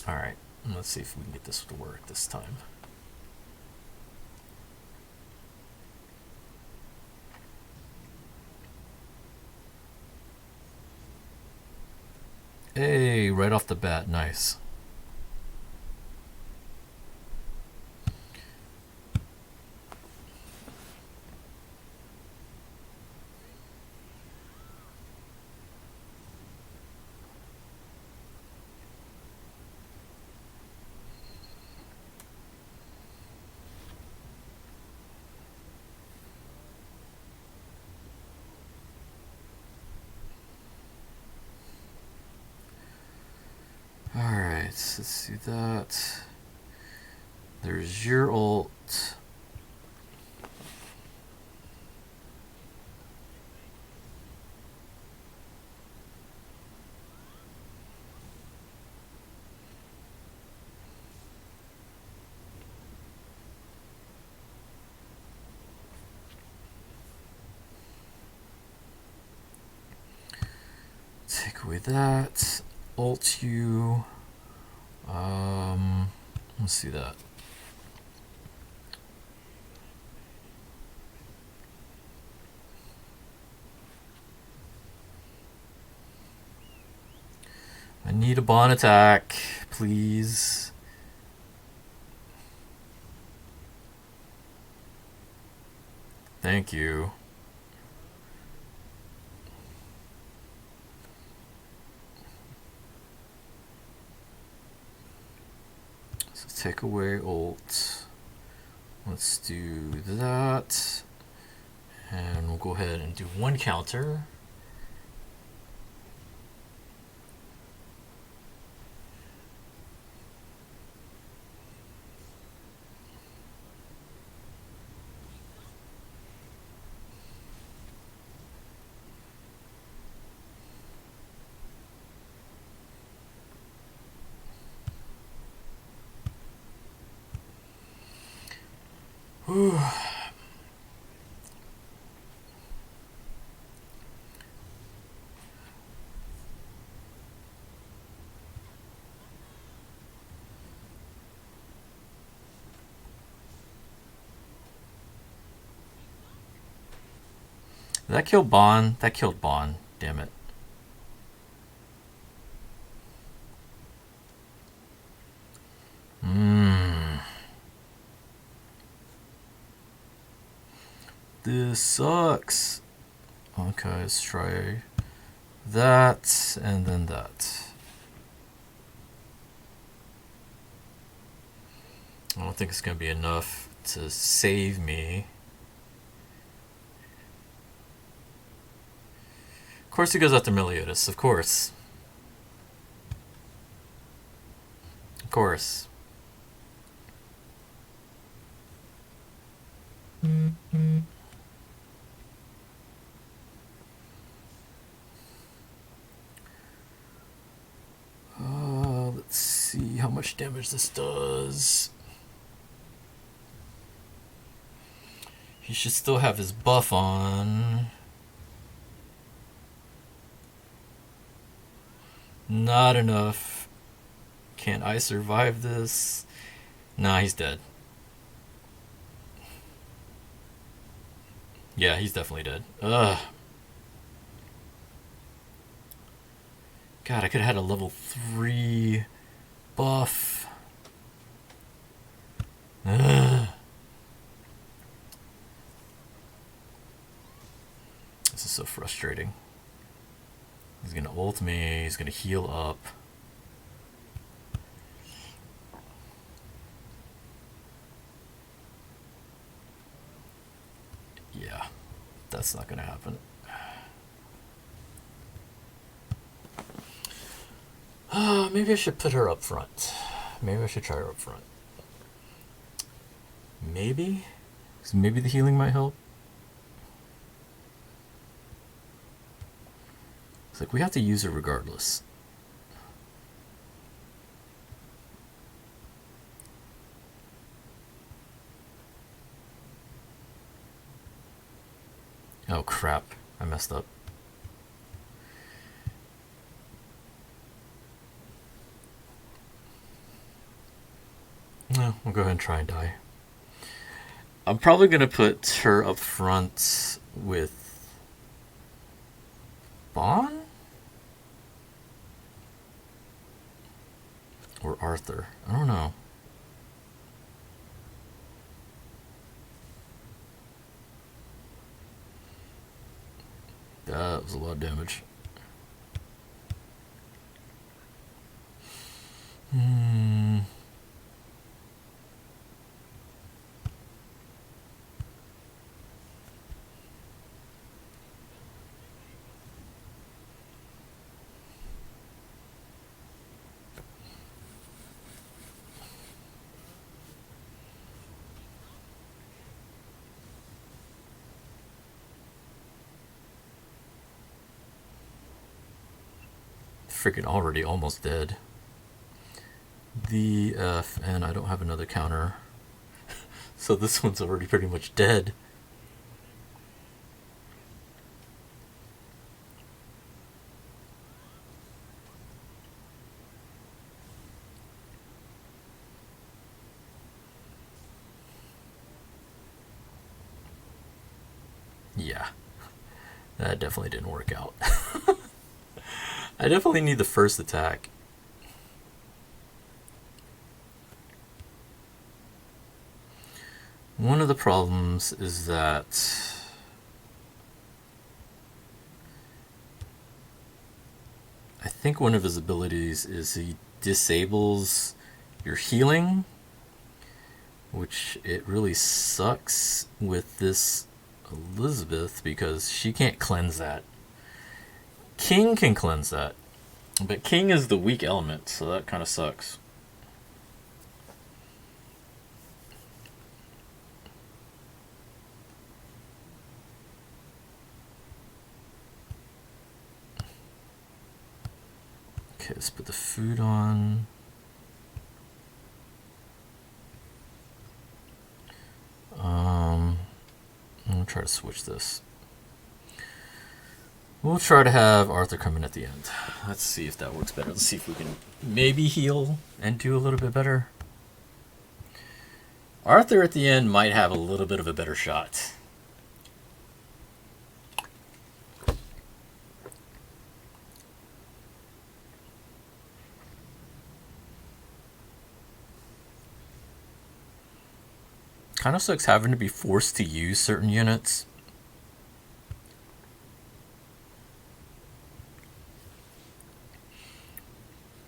Alright, let's see if we can get this to work this time. Hey, right off the bat, nice. Alright, let's see that. There's your ult. Take away that. Ult you. Let's see that. I need a Bond attack, please. Thank you. Take away ult. Let's do that. And we'll go ahead and do one counter. Whew. Did that kill Bond? That killed Bond. Damn it. This sucks. Okay, let's try that and then that. I don't think it's going to be enough to save me. Of course he goes after Meliodas, of course. Of course. Let's see how much damage this does. He should still have his buff on. Not enough. Can I survive this? Nah, he's dead. Yeah, he's definitely dead. Ugh. God, I could have had a level 3 buff. Ugh. This is so frustrating. He's gonna ult me, he's gonna heal up. Yeah, that's not gonna happen. Maybe I should put her up front. Maybe I should try her up front. Maybe? So maybe the healing might help? It's like we have to use her regardless. Oh crap, I messed up. No, we'll go ahead and try and die. I'm probably going to put her up front with Bon? Or Arthur. I don't know. That was a lot of damage. Freaking already almost dead. The F, and I don't have another counter. So this one's already pretty much dead. Yeah, that definitely didn't work out. I definitely need the first attack. One of the problems is that I think one of his abilities is he disables your healing, which it really sucks with this Elizabeth because she can't cleanse that. King can cleanse that, but King is the weak element, so that kind of sucks. Okay, let's put the food on. I'm gonna try to switch this. We'll try to have Arthur come in at the end. Let's see if that works better. Let's see if we can maybe heal and do a little bit better. Arthur at the end might have a little bit of a better shot. Kind of sucks having to be forced to use certain units.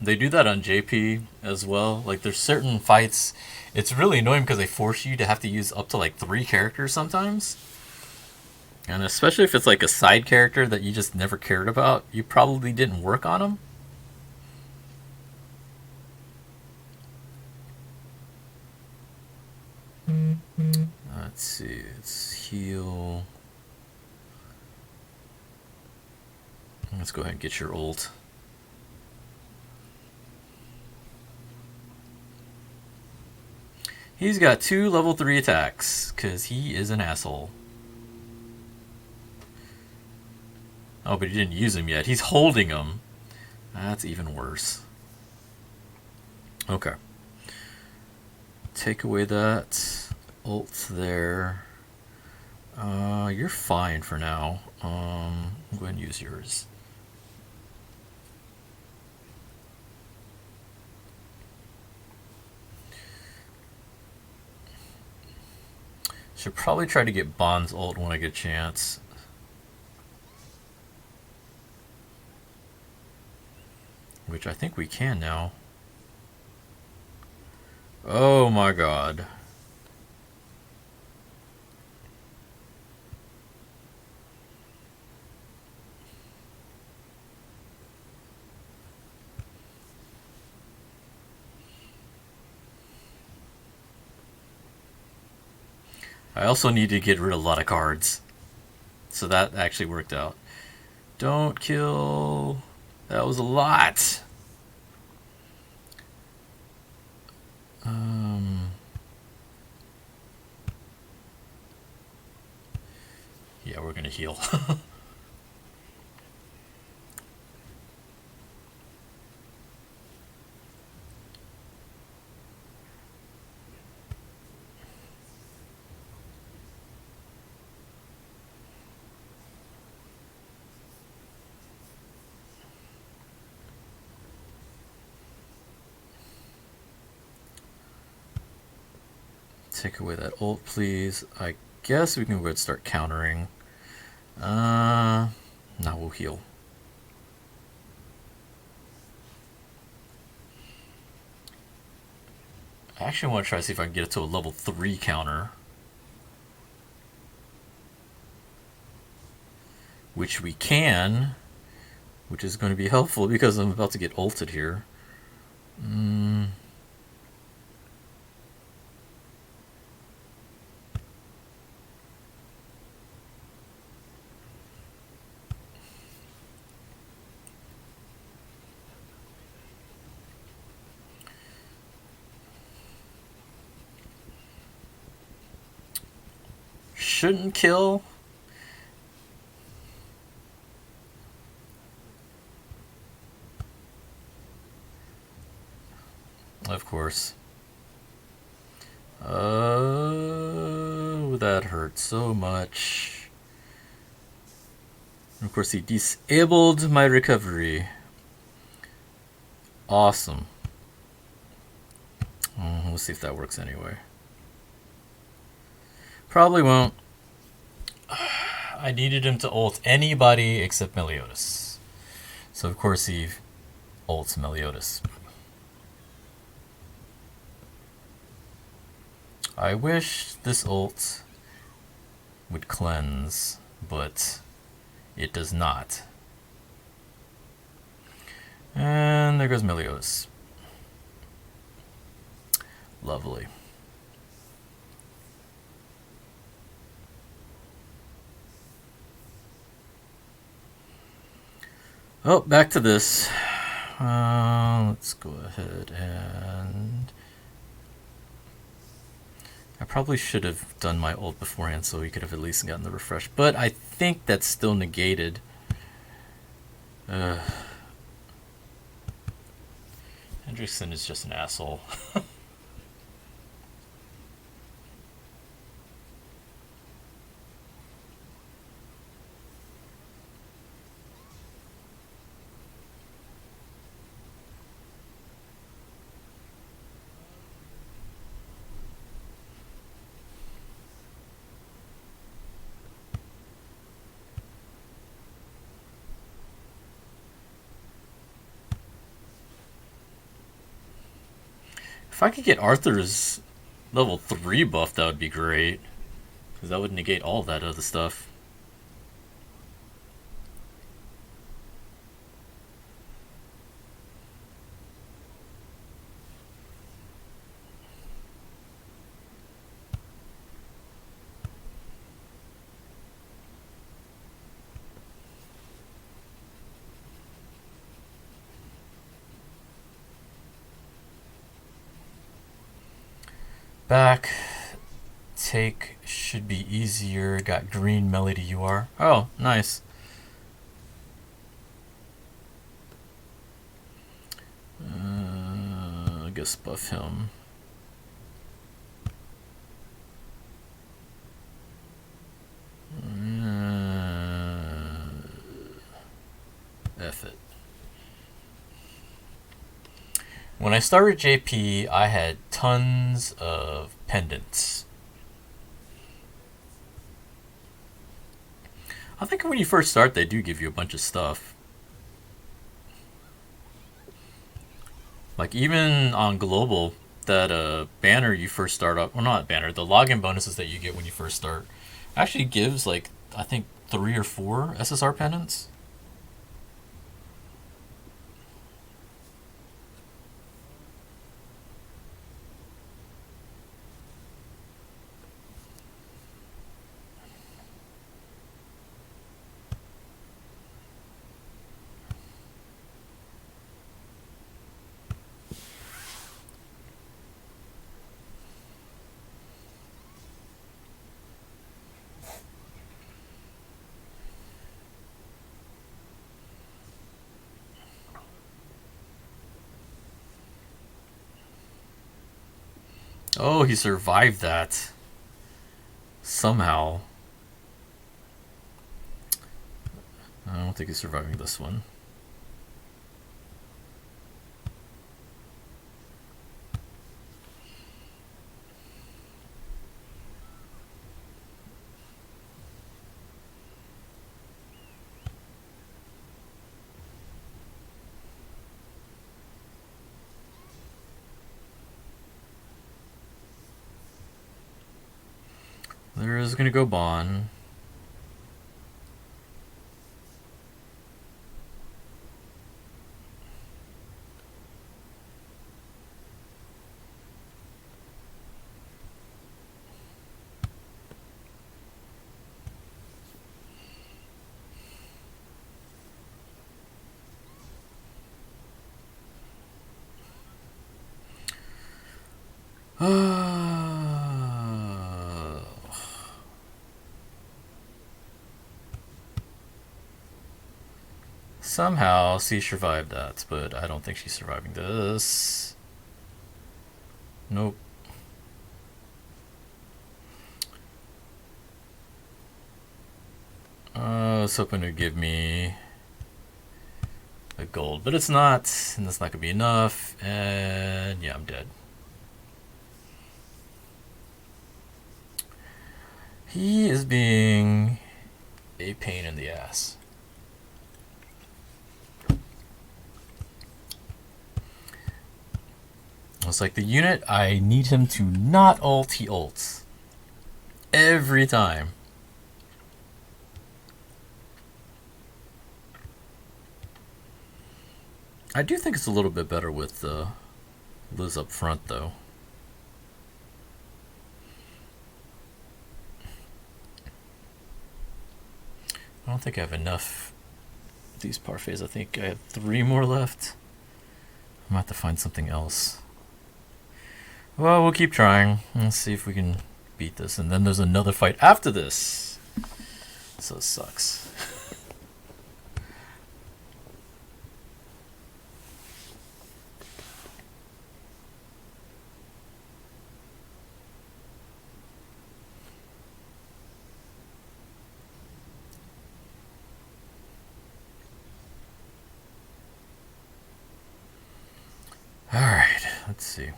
They do that on JP as well. Like there's certain fights, it's really annoying because they force you to have to use up to like 3 characters sometimes. And especially if it's like a side character that you just never cared about, you probably didn't work on them. Let's see, let's heal. Let's go ahead and get your ult. He's got 2 level 3 attacks, because he is an asshole. Oh, but he didn't use them yet. He's holding them. That's even worse. Okay. Take away that ult there. You're fine for now. Go ahead and use yours. Should probably try to get Bond's ult when I get a chance. Which I think we can now. Oh my god. I also need to get rid of a lot of cards. So that actually worked out. Don't kill. That was a lot. Yeah, we're gonna heal. Take away that ult, please. I guess we can go ahead and start countering. Now we'll heal. I actually want to try to see if I can get it to a level 3 counter. Which we can. Which is going to be helpful because I'm about to get ulted here. Shouldn't kill. Of course. Oh, that hurt so much. And of course, he disabled my recovery. Awesome. We'll see if that works anyway. Probably won't. I needed him to ult anybody except Meliodas. So of course he ults Meliodas. I wish this ult would cleanse, but it does not. And there goes Meliodas. Lovely. Oh, back to this. Let's go ahead and... I probably should have done my ult beforehand so we could have at least gotten the refresh. But I think that's still negated. Hendrickson is just an asshole. If I could get Arthur's level 3 buff, that would be great. Because that would negate all that other stuff. Back. Take should be easier. Got green melody UR. Oh, nice. I guess buff him. F it. When I started JP, I had tons of pendants. I think when you first start, they do give you a bunch of stuff. Like even on global, that banner you first start up, well not banner, the login bonuses that you get when you first start, actually gives like I think 3 or 4 SSR pendants. Oh, he survived that. Somehow. I don't think he's surviving this one. There is gonna go Bon. Somehow she survived that, but I don't think she's surviving this. Nope. I was hoping to give me a gold, but it's not, and that's not gonna be enough, and yeah, I'm dead. He is being a pain in the ass. It's like the unit, I need him to not ult, he ults. Every time. I do think it's a little bit better with Liz up front, though. I don't think I have enough of these parfaits. I think I have 3 more left. I'm going to have to find something else. Well, we'll keep trying. Let's see if we can beat this. And then there's another fight after this. So it sucks. Alright, let's see.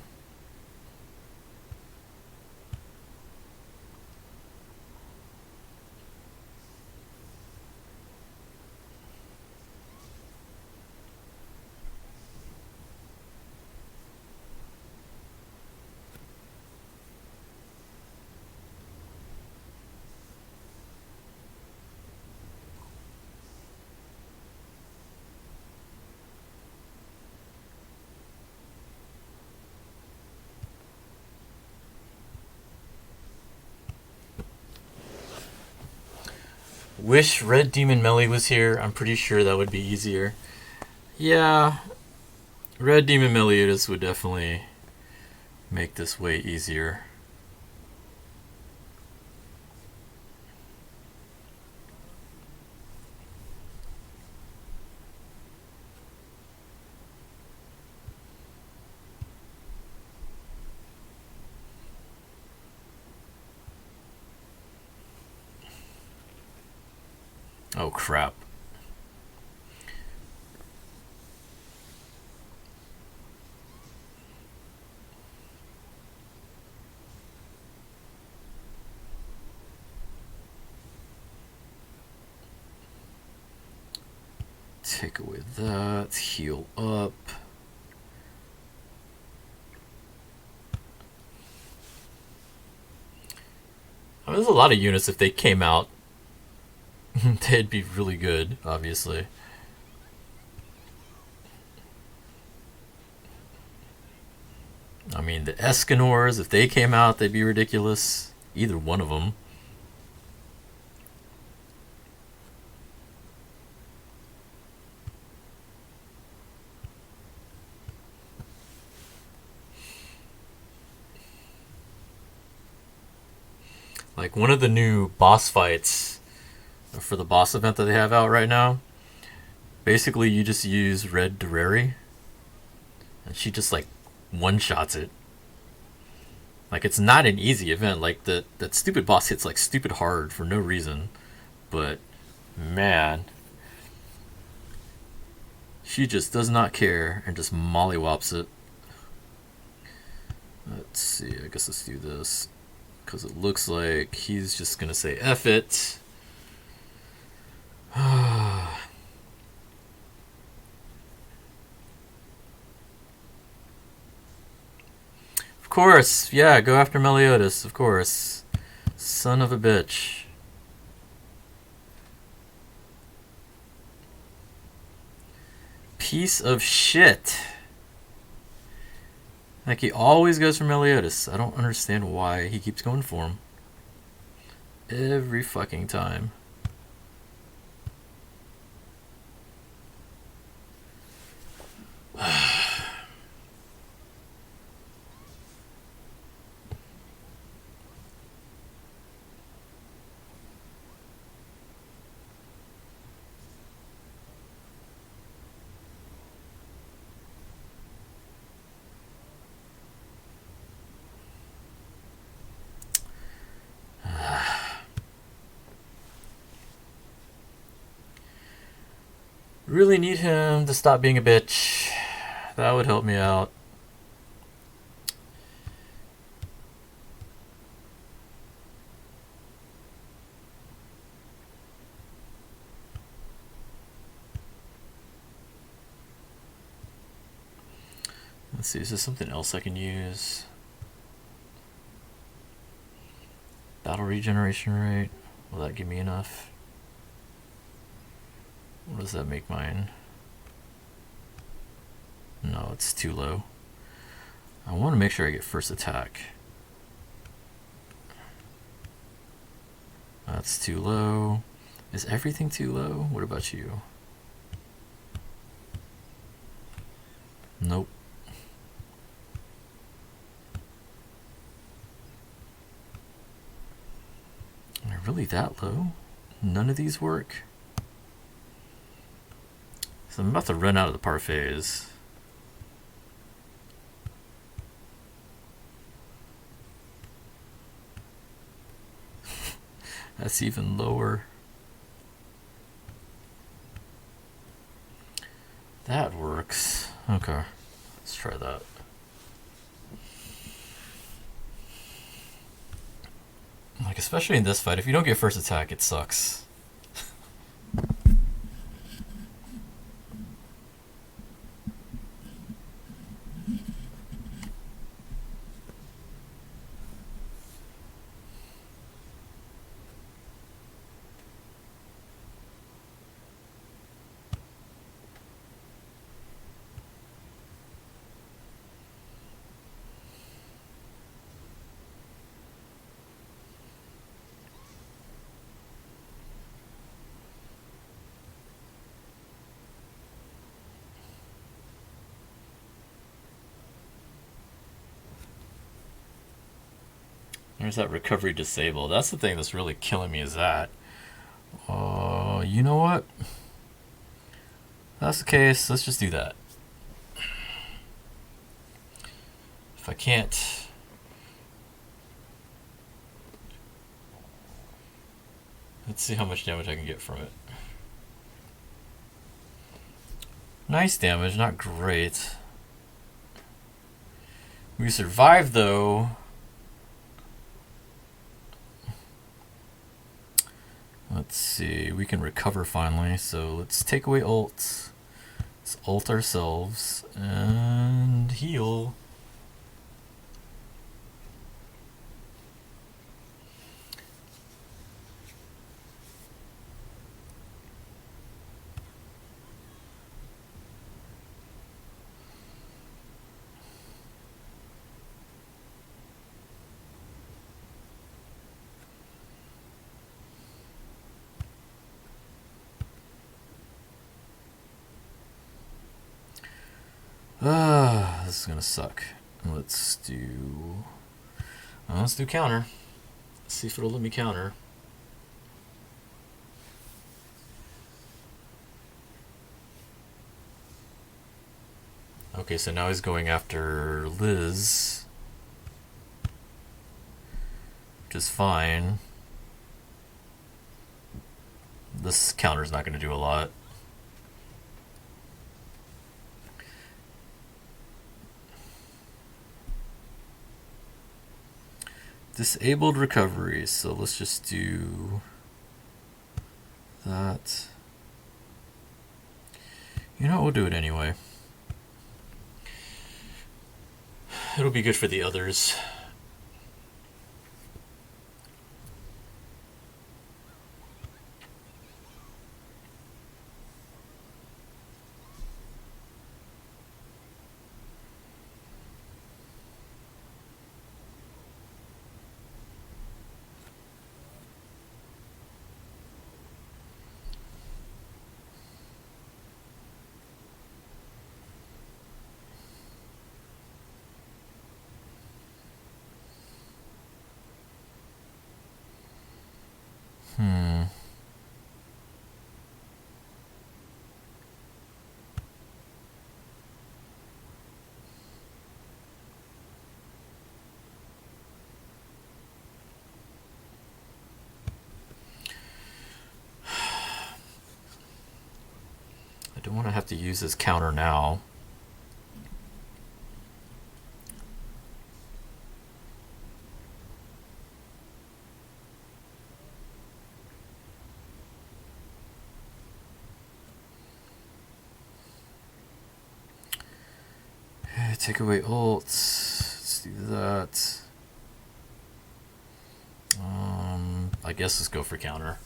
Wish Red Demon Melee was here. I'm pretty sure that would be easier. Yeah, Red Demon Meliodas would definitely make this way easier. Oh crap. Take away that, heal up. I mean, there's a lot of units if they came out. They'd be really good, obviously. I mean, the Escanors, if they came out, they'd be ridiculous. Either one of them. Like, one of the new boss fights for the boss event that they have out right now, basically you just use Red Durari, and she just, like, one-shots it. Like, it's not an easy event. Like, that stupid boss hits, like, stupid hard for no reason. But, man, she just does not care and just mollywops it. Let's see, I guess let's do this. Because it looks like he's just going to say F it. Of course, yeah, go after Meliodas, of course. Son of a bitch. Piece of shit. Like, he always goes for Meliodas. I don't understand why he keeps going for him. Every fucking time. Really need him to stop being a bitch. That would help me out. Let's see, is there something else I can use? Battle regeneration rate. Will that give me enough? What does that make mine? No, it's too low. I want to make sure I get first attack. That's too low. Is everything too low? What about you? Nope. Am I really that low? None of these work? So I'm about to run out of the parfaits. That's even lower. That works. Okay, let's try that. Like, especially in this fight, if you don't get first attack, it sucks. There's that recovery disabled. That's the thing that's really killing me, is that. You know what? If that's the case, let's just do that. If I can't... Let's see how much damage I can get from it. Nice damage, not great. We survived though. Let's see, we can recover finally, so let's take away ult. Let's ult ourselves and heal. This is gonna suck. Let's do counter. Let's see if it'll let me counter. Okay, so now he's going after Liz, which is fine. This counter's not gonna do a lot. Disabled recovery, so let's just do that. You know what, we'll do it anyway. It'll be good for the others. I don't want to have to use this counter now. Take away ults. Let's do that. I guess let's go for counter.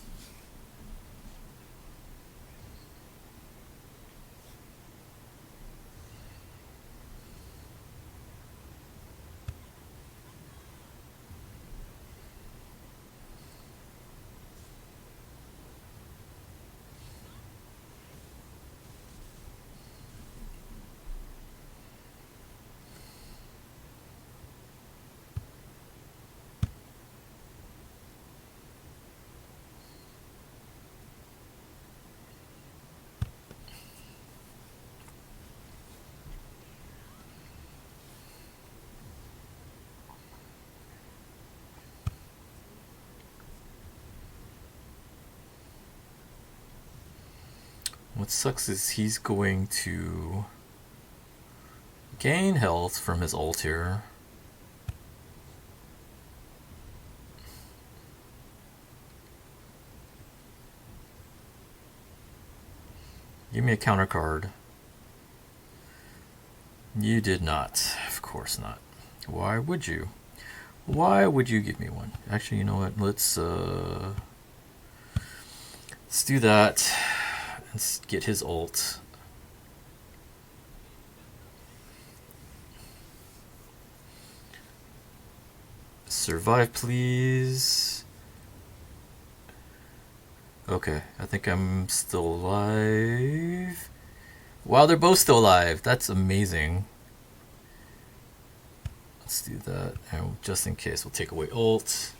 What sucks is he's going to gain health from his ult here. Give me a counter card. You did not. Of course not. Why would you? Why would you give me one? Actually, you know what? Let's do that. Let's get his ult. Survive, please. Okay, I think I'm still alive. Wow, they're both still alive. That's amazing. Let's do that. And just in case, we'll take away ult.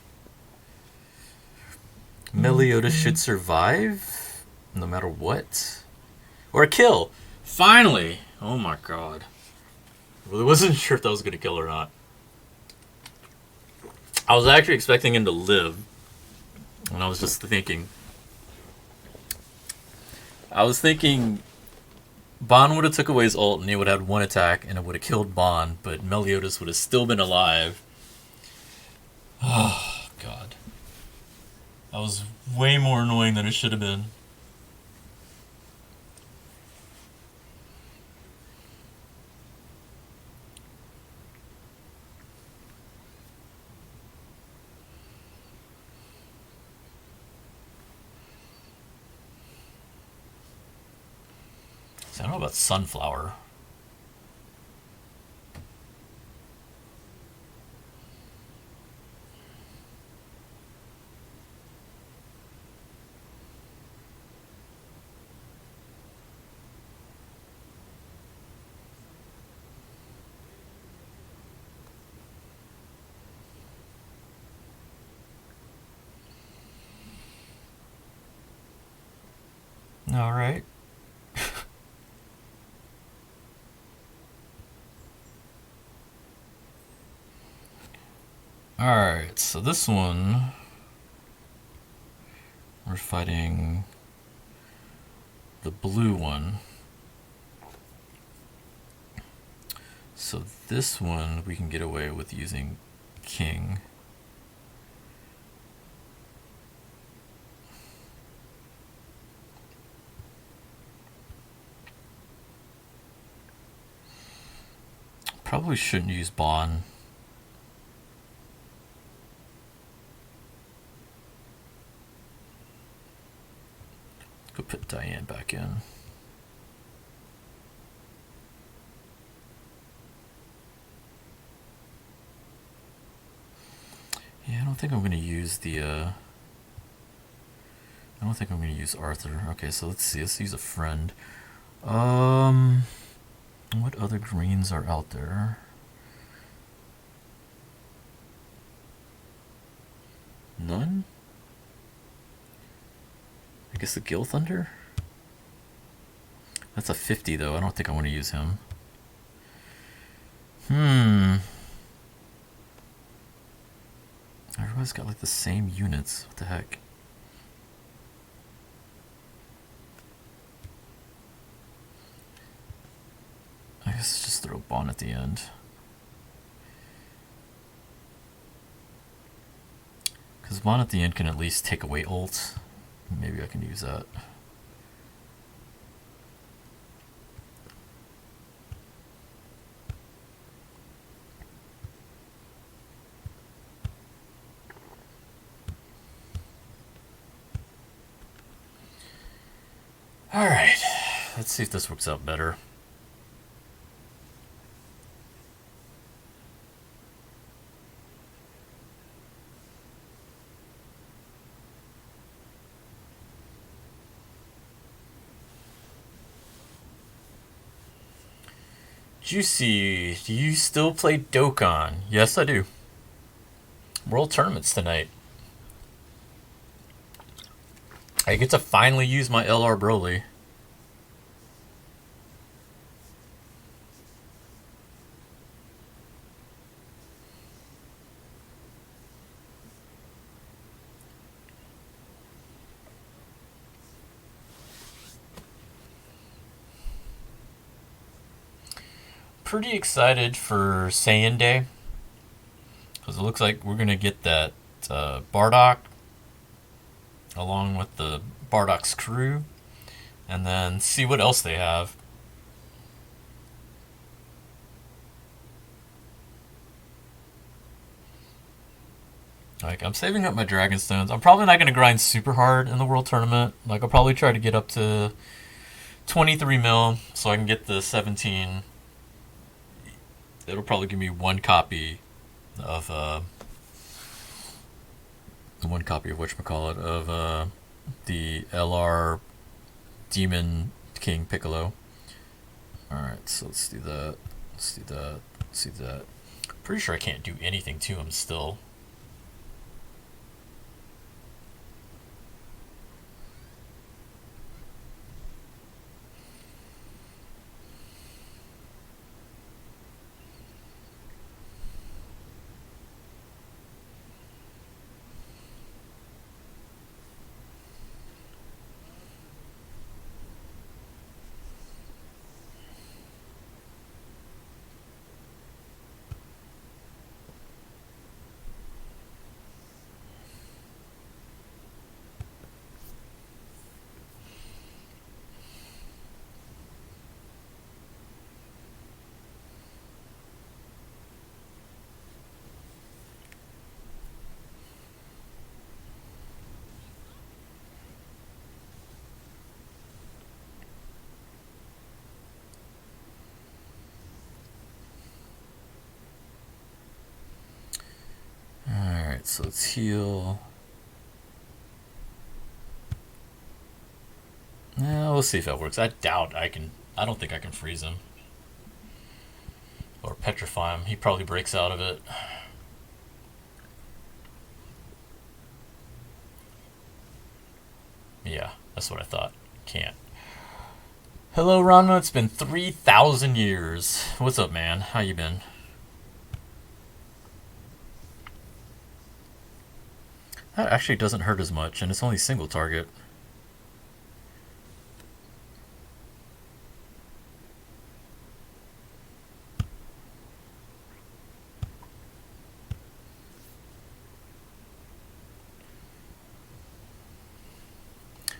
Meliodas should survive no matter what. Or a kill. Finally! Oh my god. I really wasn't sure if that was going to kill or not. I was actually expecting him to live. And I was just thinking. Bond would have took away his ult and he would have had one attack and it would have killed Bond, but Meliodas would have still been alive. Oh, God. That was way more annoying than it should have been. I don't know about Sunflower. All right. Alright, so this one, we're fighting the blue one. So this one we can get away with using King. Probably shouldn't use Bond. Go put Diane back in. Yeah, I don't think I'm going to use the, I don't think I'm going to use Arthur. Okay, so let's see. Let's use a friend. What other greens are out there? None? I guess the Gill Thunder? That's a 50 though. I don't think I want to use him. Everybody's got like the same units. What the heck? I guess just throw Bond at the end. Because Bond at the end can at least take away ult. Maybe I can use that. Alright, let's see if this works out better. Juicy, do you still play Dokkan? Yes, I do. World tournaments tonight. I get to finally use my LR Broly. Pretty excited for Saiyan Day. Because it looks like we're going to get that Bardock along with the Bardock's crew. And then see what else they have. Like, I'm saving up my Dragon Stones. I'm probably not going to grind super hard in the World Tournament. Like, I'll probably try to get up to 23 mil so I can get the 17. It'll probably give me one copy of whatchamacallit, of the LR Demon King Piccolo. Alright, so let's do that. Let's do that. Let's do that. Pretty sure I can't do anything to him still. Alright, so let's heal. Yeah, we'll see if that works. I doubt I can. I don't think I can freeze him. Or petrify him. He probably breaks out of it. Yeah, that's what I thought. Can't. Hello, Ranma. It's been 3,000 years. What's up, man? How you been? That actually doesn't hurt as much, and it's only single target.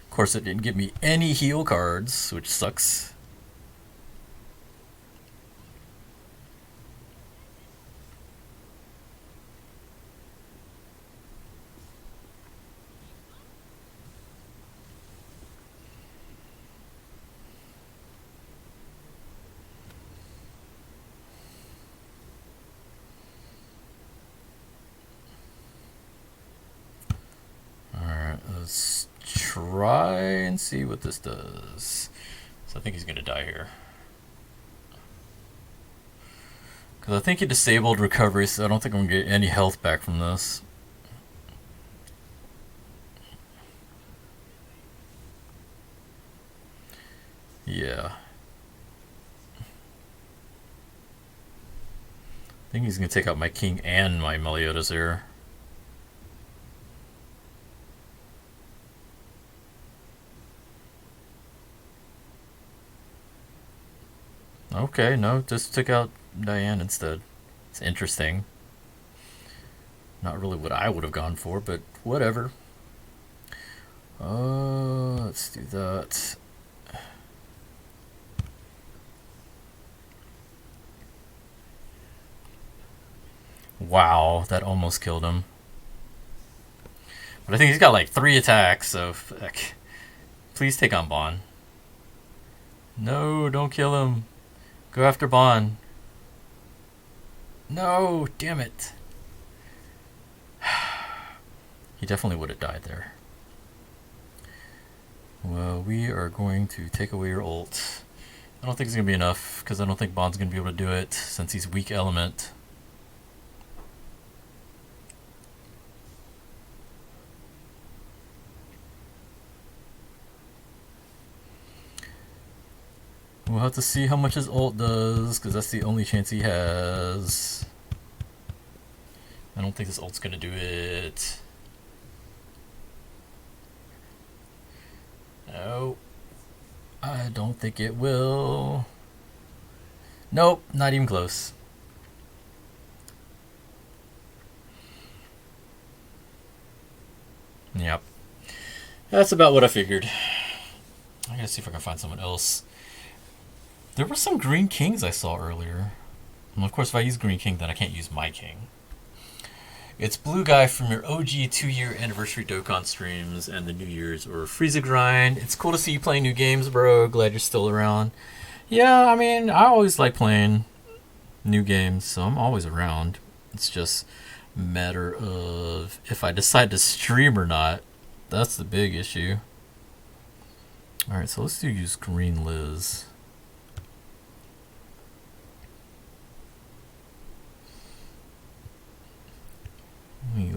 Of course, it didn't give me any heal cards, which sucks. Alright, let's try and see what this does. So I think he's going to die here. Because I think he disabled recovery, so I don't think I'm going to get any health back from this. Yeah. I think he's going to take out my king and my Meliodas here. Okay, no, just took out Diane instead. It's interesting. Not really what I would have gone for, but whatever. Let's do that. Wow, that almost killed him. But I think he's got like 3 attacks, so heck. Please take on Bon. No, don't kill him. Go after Bon. No, damn it. He definitely would have died there. Well, we are going to take away your ult. I don't think it's going to be enough, because I don't think Bon's going to be able to do it, since he's weak element. We'll have to see how much his ult does, because that's the only chance he has. I don't think this ult's going to do it. No. I don't think it will. Nope, not even close. Yep. That's about what I figured. I gotta see if I can find someone else. There were some green kings I saw earlier. And of course, if I use green king, then I can't use my king. It's Blue Guy from your OG 2-year anniversary Dokkan streams and the New Year's or Frieza grind. It's cool to see you playing new games, bro. Glad you're still around. Yeah, I mean, I always like playing new games, so I'm always around. It's just a matter of if I decide to stream or not. That's the big issue. Alright, so let's use Green Liz.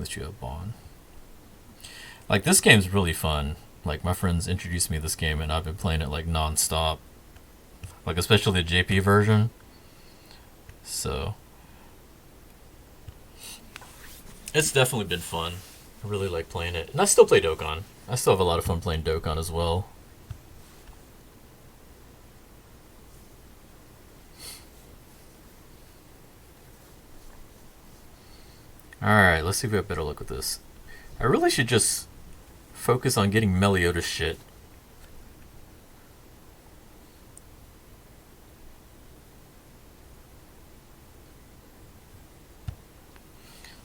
that you have Bond. Like, this game's really fun. Like, my friends introduced me to this game, and I've been playing it, like, non-stop. Like, especially the JP version. So, it's definitely been fun. I really like playing it. And I still play Dokkan. I still have a lot of fun playing Dokkan as well. Alright, let's see if we have better luck with this. I really should just focus on getting Meliodas shit.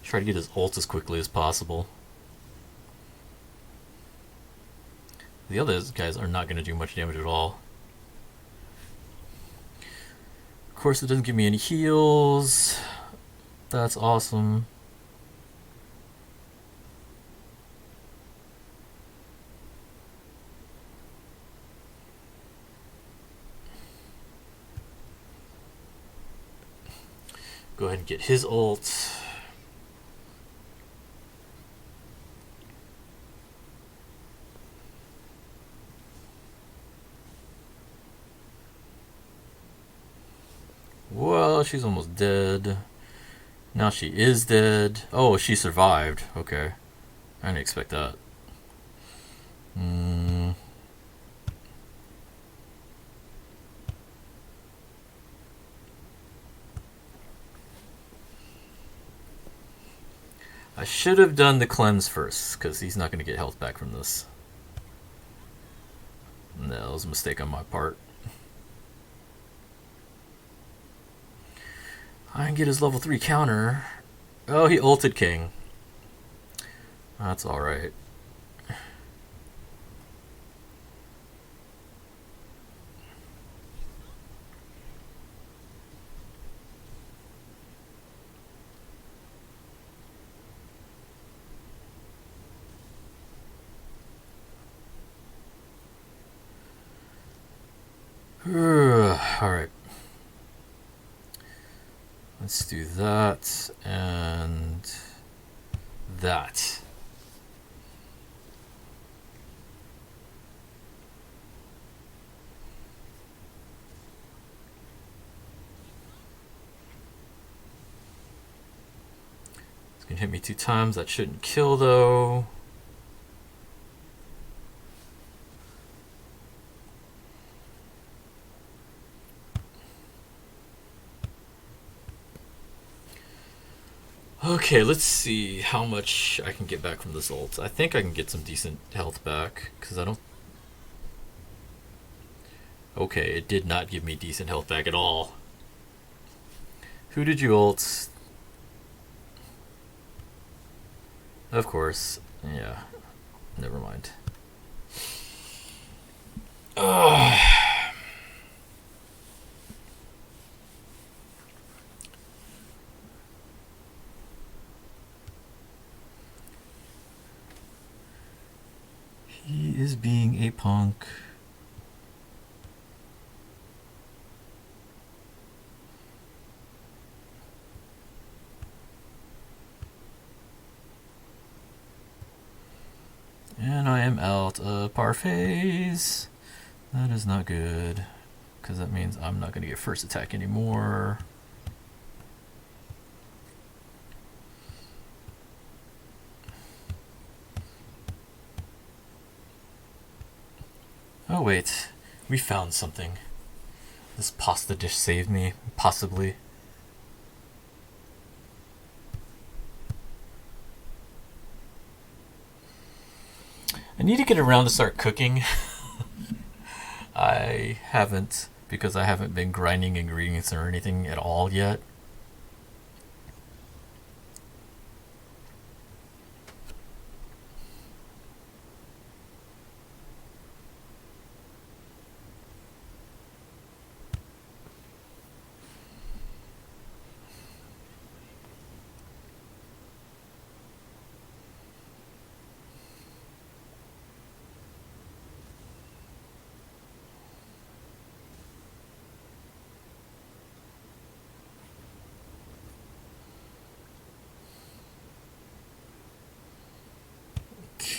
Try to get his ult as quickly as possible. The other guys are not going to do much damage at all. Of course, it doesn't give me any heals. That's awesome. Go ahead and get his ult. Well, she's almost dead. Now she is dead. Oh, she survived. Okay. I didn't expect that. I should have done the cleanse first, because he's not going to get health back from this. No, that was a mistake on my part. I can get his level 3 counter. Oh, he ulted King. That's alright. Alright. Let's do that and that. It's gonna hit me 2 times. That shouldn't kill though. Okay, let's see how much I can get back from this ult. I think I can get some decent health back, because I don't... Okay, it did not give me decent health back at all. Who did you ult? Of course. Yeah. Never mind. Ugh. He is being a punk. And I am out of parfaits. That is not good, because that means I'm not going to get first attack anymore. Oh wait, we found something. This pasta dish saved me, possibly. I need to get around to start cooking. I haven't, because I haven't been grinding ingredients or anything at all yet.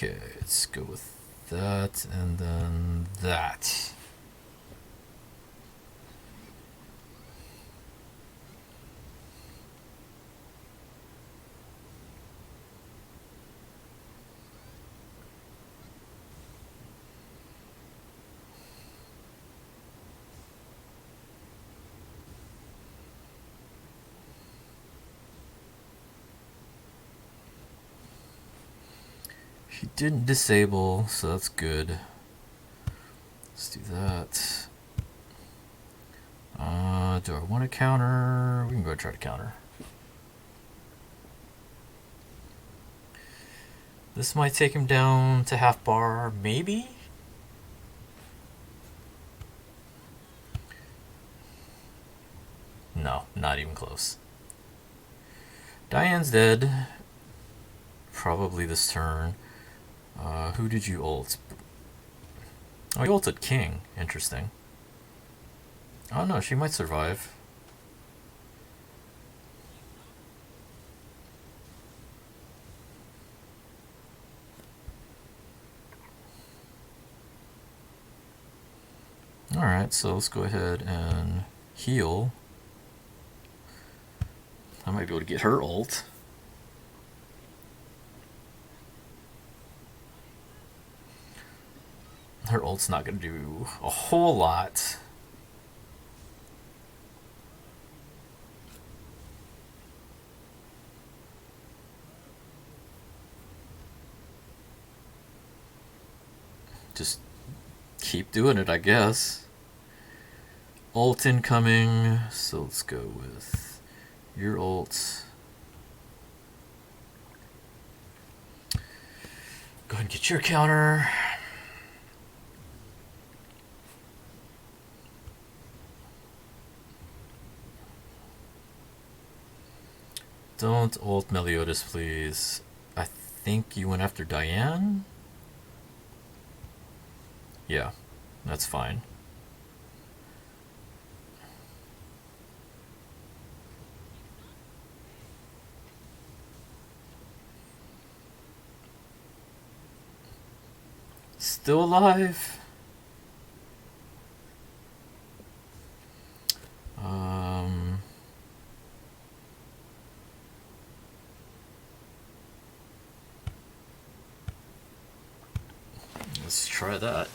Okay, let's go with that and then that. He didn't disable, so that's good. Let's do that. Do I want to counter? We can go try to counter. This might take him down to half bar, maybe? No, not even close. Diane's dead. Probably this turn. Who did you ult? Oh, you ulted King. Interesting. Oh no, she might survive. Alright, so let's go ahead and heal. I might be able to get her ult. Her ult's not going to do a whole lot. Just keep doing it, I guess. Ult incoming, so let's go with your ult. Go ahead and get your counter. Don't ult Meliodas, please. I think you went after Diane? Yeah, that's fine. Still alive? Let's try that.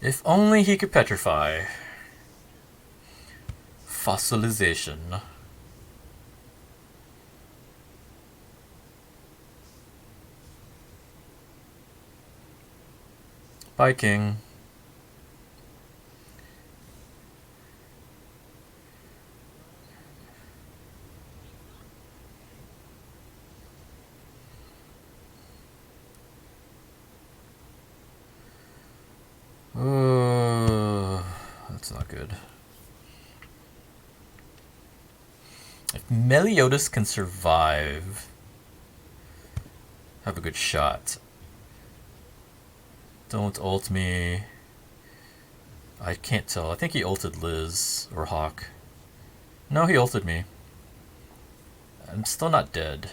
If only he could petrify. Fossilization. Bye, King. That's not good. If Meliodas can survive, have a good shot. Don't ult me. I can't tell. I think he ulted Liz or Hawk. No, he ulted me. I'm still not dead.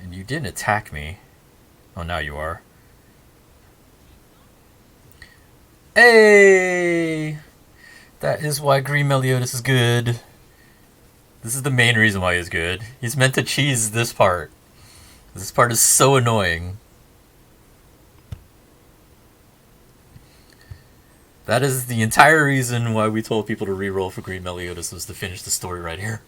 And you didn't attack me. Oh, now you are. Hey! That is why Green Meliodas is good. This is the main reason why he's good. He's meant to cheese this part. This part is so annoying. That is the entire reason why we told people to reroll for Green Meliodas, was to finish the story right here.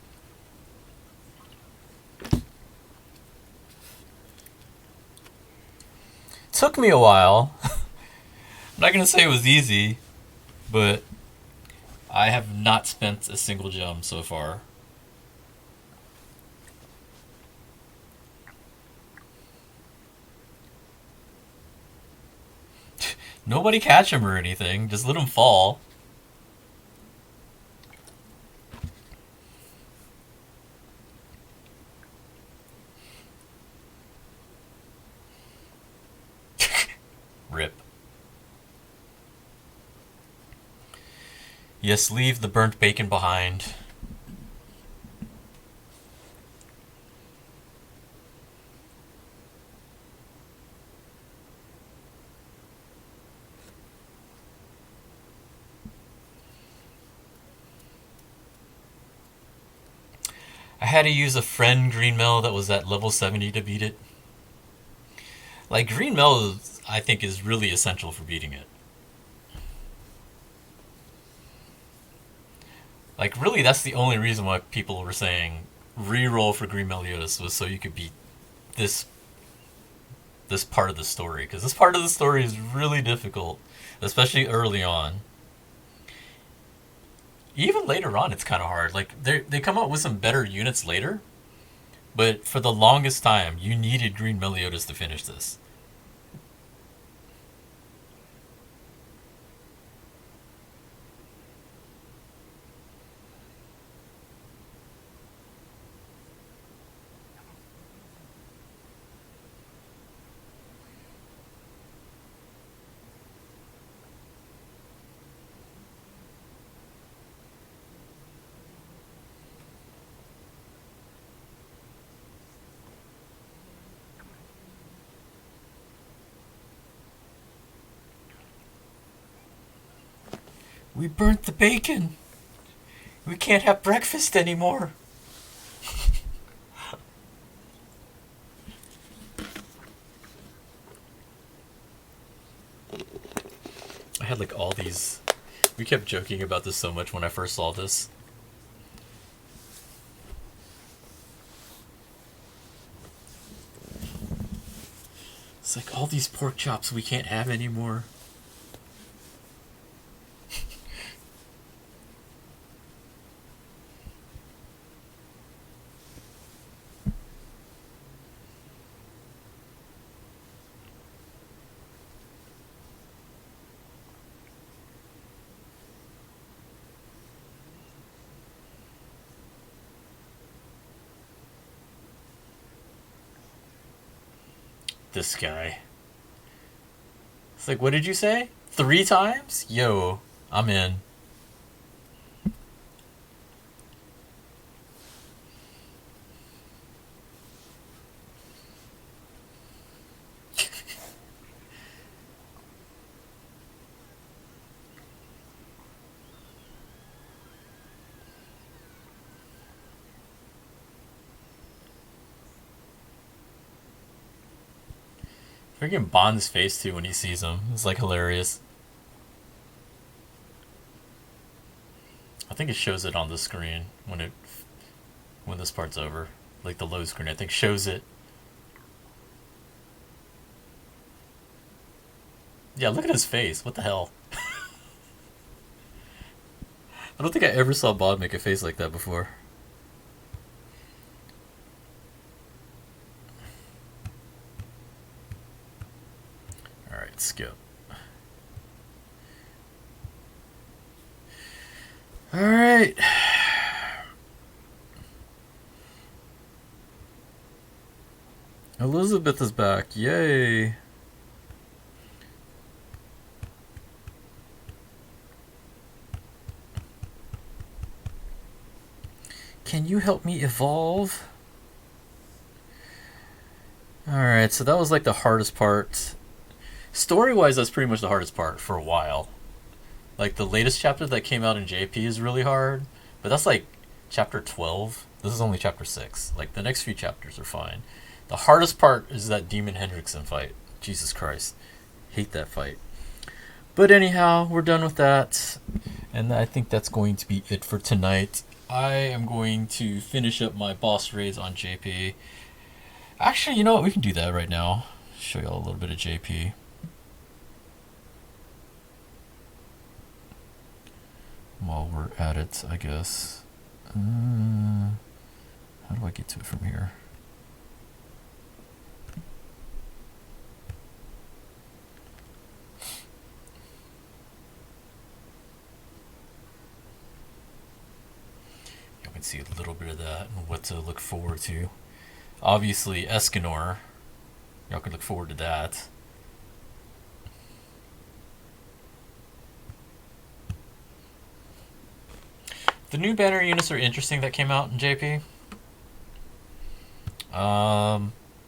Took me a while. I'm not gonna say it was easy, but I have not spent a single gem so far. Nobody catch him or anything, just let him fall. Rip. Yes, leave the burnt bacon behind. I had to use a friend green mill that was at level 70 to beat it. Like, green mill, I think, is really essential for beating it. Like, really, that's the only reason why people were saying re-roll for Green Meliodas was so you could beat this this part of the story, because this part of the story is really difficult, especially early on. Even later on, it's kind of hard. Like, they come up with some better units later, but for the longest time, you needed Green Meliodas to finish this. We burnt the bacon. We can't have breakfast anymore. I had like all these. We kept joking about this so much when I first saw this. It's like all these pork chops we can't have anymore. This guy. It's like, what did you say? 3 times? Yo, I'm in. Freaking Bond's face too when he sees him. It's like hilarious. I think it shows it on the screen when this part's over. Like the load screen, I think shows it. Yeah, look at his face. What the hell? I don't think I ever saw Bond make a face like that before. Alright, skip. Alright. Elizabeth is back. Yay. Can you help me evolve? Alright, so that was like the hardest part. Story-wise, that's pretty much the hardest part for a while. Like, the latest chapter that came out in JP is really hard, but that's like chapter 12. This is only chapter 6. Like, the next few chapters are fine. The hardest part is that Demon Hendrickson fight. Jesus Christ. Hate that fight. But anyhow, we're done with that. And I think that's going to be it for tonight. I am going to finish up my boss raids on JP. Actually, you know what? We can do that right now. Show y'all a little bit of JP. While we're at it, I guess. How do I get to it from here? You can see a little bit of that and what to look forward to. Obviously, Escanor. Y'all can look forward to that. The new banner units are interesting that came out in JP.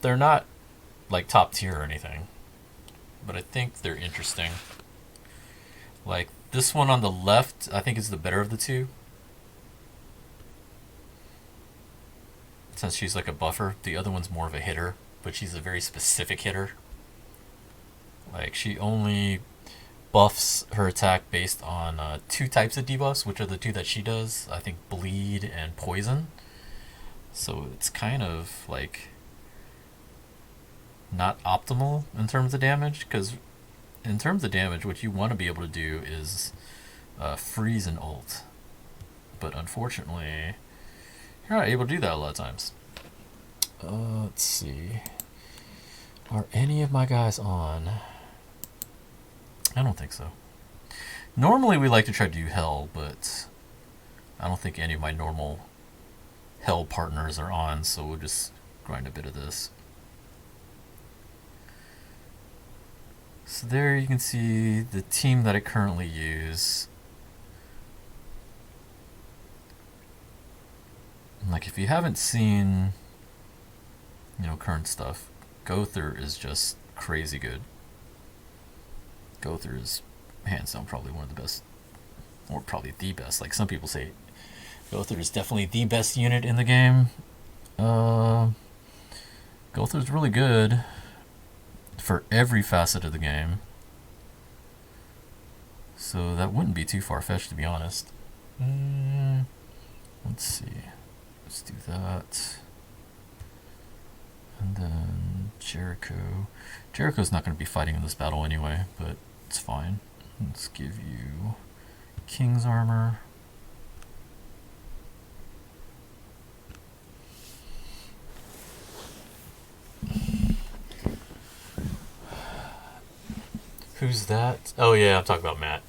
They're not like top tier or anything, but I think they're interesting. Like this one on the left, I think is the better of the two. since she's like a buffer. The other one's more of a hitter, but she's a very specific hitter. Like, she only buffs her attack based on two types of debuffs, which are the two that she does. I think bleed and poison. So it's kind of like not optimal in terms of damage, because in terms of damage, what you want to be able to do is freeze and ult. But unfortunately, you're not able to do that a lot of times. Let's see. Are any of my guys on? I don't think so. Normally we like to try to do hell, but I don't think any of my normal hell partners are on, so we'll just grind a bit of this. So there you can see the team that I currently use. Like, if you haven't seen, current stuff, Gother is just crazy good. Gother is hands down probably one of the best, or probably the best. Like, some people say Gother is definitely the best unit in the game. Gother is really good for every facet of the game. So that wouldn't be too far-fetched, to be honest. Let's see. Let's do that. And then Jericho. Jericho's not going to be fighting in this battle anyway, but it's fine. Let's give you King's Armor. Who's that? Oh yeah, I'm talking about Matt.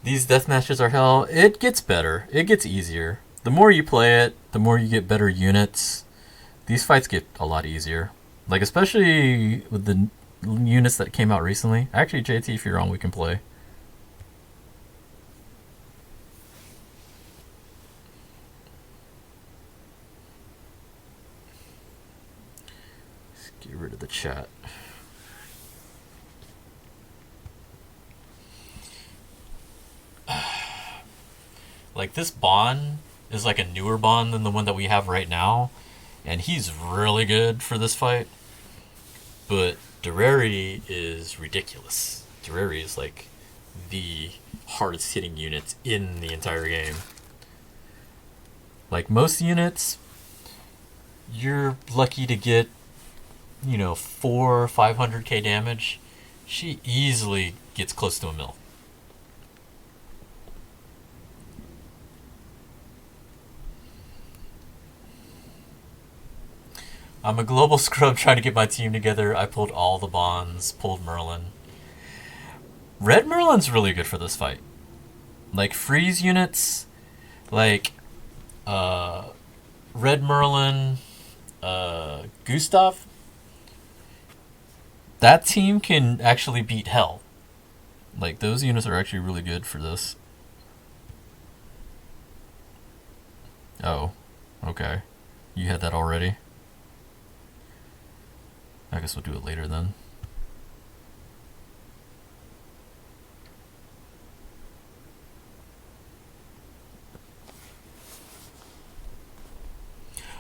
These death matches are hell. It gets better. It gets easier. The more you play it, the more you get better units. These fights get a lot easier. Like, especially with the units that came out recently. Actually, JT, if you're on, we can play. Let's get rid of the chat. Like, this Bond is like a newer Bond than the one that we have right now, and he's really good for this fight. But Durari is ridiculous. Durari is like the hardest hitting unit in the entire game. Like, most units, you're lucky to get, 400 or 500k damage. She easily gets close to a mil. I'm a global scrub trying to get my team together. I pulled all the bonds, pulled Merlin. Red Merlin's really good for this fight. Like, freeze units, like Red Merlin, Gustav, that team can actually beat hell. Like, those units are actually really good for this. Oh, okay. You had that already? I guess we'll do it later then.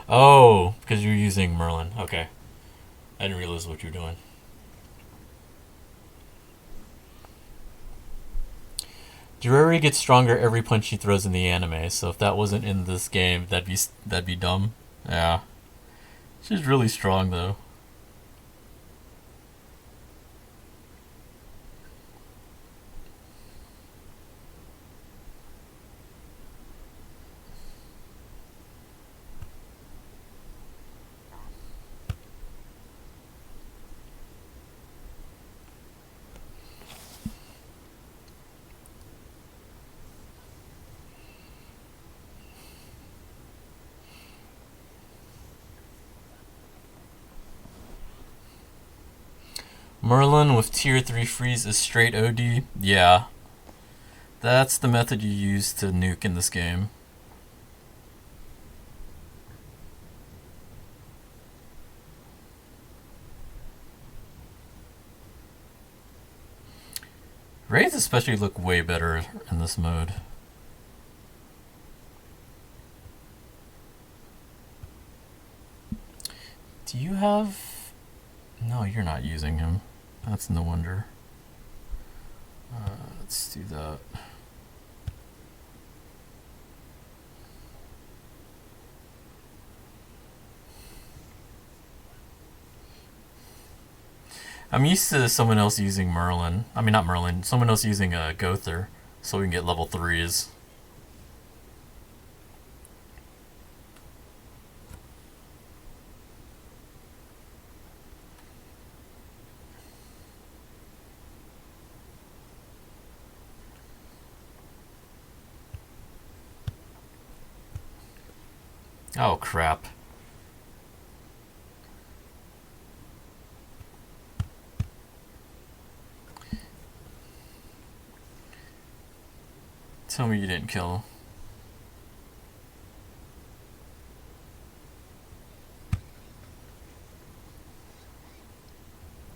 Oh, because you're using Merlin. Okay. I didn't realize what you were doing. Durari gets stronger every punch she throws in the anime, so if that wasn't in this game, that'd be dumb. Yeah. She's really strong though. Merlin with tier 3 freeze is straight OD? Yeah. That's the method you use to nuke in this game. Raids especially look way better in this mode. Do you have... No, you're not using him. That's no wonder. Let's do that. I'm used to someone else using Merlin. I mean, not Merlin. Someone else using Gother, so we can get level 3s. Oh, crap. Tell me you didn't kill him.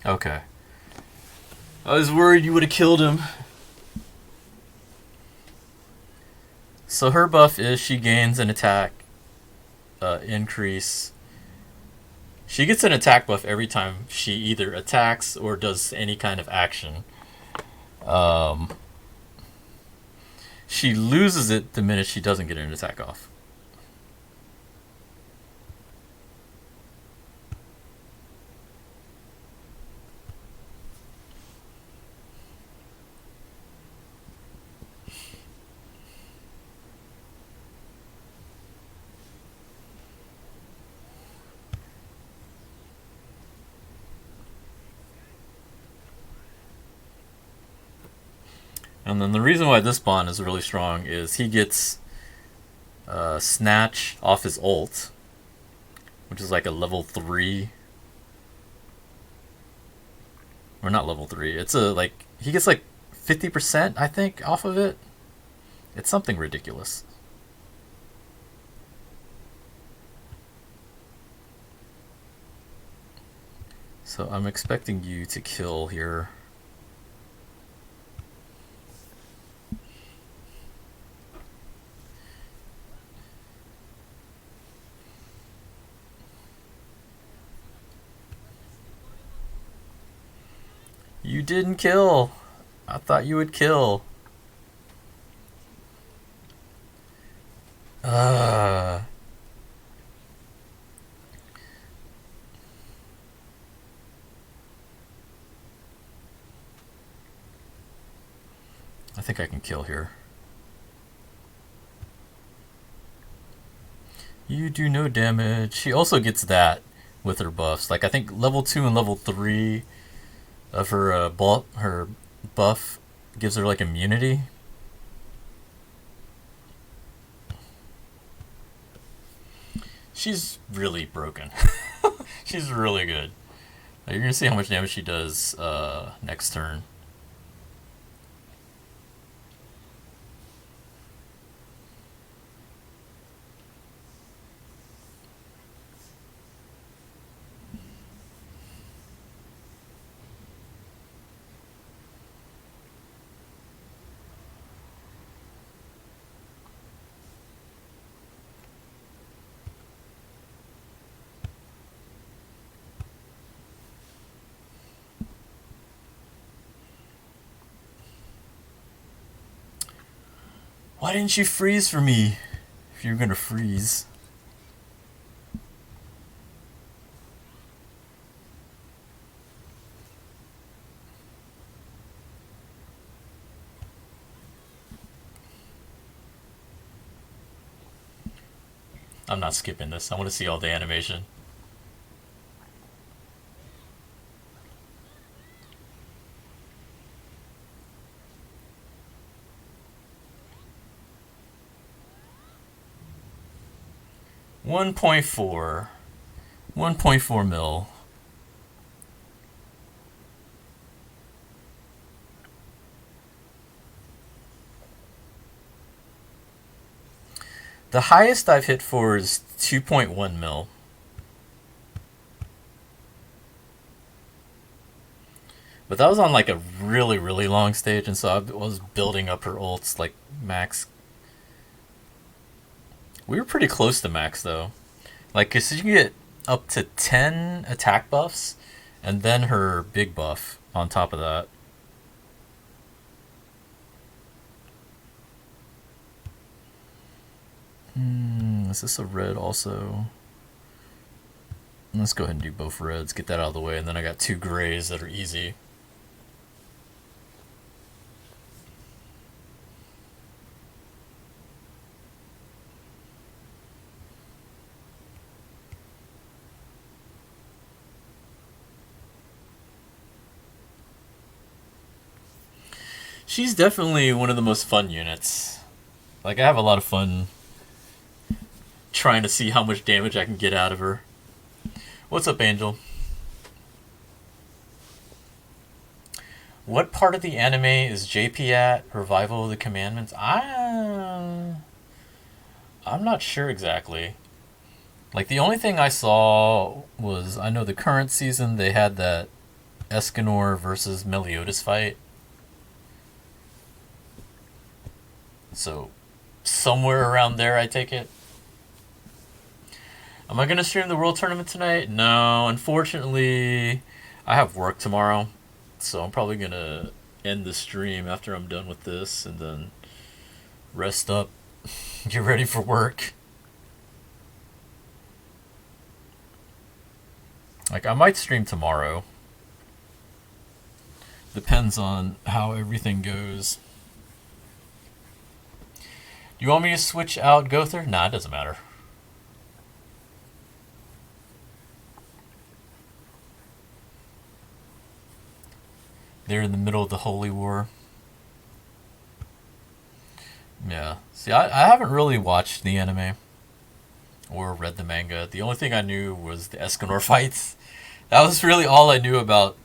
Okay. I was worried you would have killed him. So her buff is she gains an attack increase. She gets an attack buff every time she either attacks or does any kind of action. She loses it the minute she doesn't get an attack off. And then the reason why this Bond is really strong is he gets Snatch off his ult, which is like a level 3. Or not level 3. It's a, like, he gets like 50%, I think, off of it. It's something ridiculous. So I'm expecting you to kill here. You didn't kill. I thought you would kill. I think I can kill here. You do no damage. She also gets that with her buffs. Like, I think level 2 and level 3 of her her buff gives her like immunity. She's really broken. She's really good. You're gonna see how much damage she does next turn. Why didn't you freeze for me? If you're gonna freeze. I'm not skipping this. I want to see all the animation. $1.4 mil. The highest I've hit for is 2.1 mil. But that was on like a really, really long stage, and so I was building up her ults like max. We were pretty close to max though. Like, cause you can get up to 10 attack buffs, and then her big buff on top of that. Is this a red also? Let's go ahead and do both reds, get that out of the way, and then I got 2 grays that are easy. She's definitely one of the most fun units. Like, I have a lot of fun trying to see how much damage I can get out of her. What's up, Angel? What part of the anime is JP at? Revival of the Commandments? I'm not sure exactly. Like, the only thing I saw was, I know the current season they had that Escanor versus Meliodas fight. So, somewhere around there, I take it. Am I going to stream the World Tournament tonight? No, unfortunately, I have work tomorrow. So I'm probably going to end the stream after I'm done with this and then rest up, get ready for work. Like, I might stream tomorrow. Depends on how everything goes. Do you want me to switch out Gother? Nah, it doesn't matter. They're in the middle of the Holy War. Yeah. See, I haven't really watched the anime or read the manga. The only thing I knew was the Escanor fights. That was really all I knew about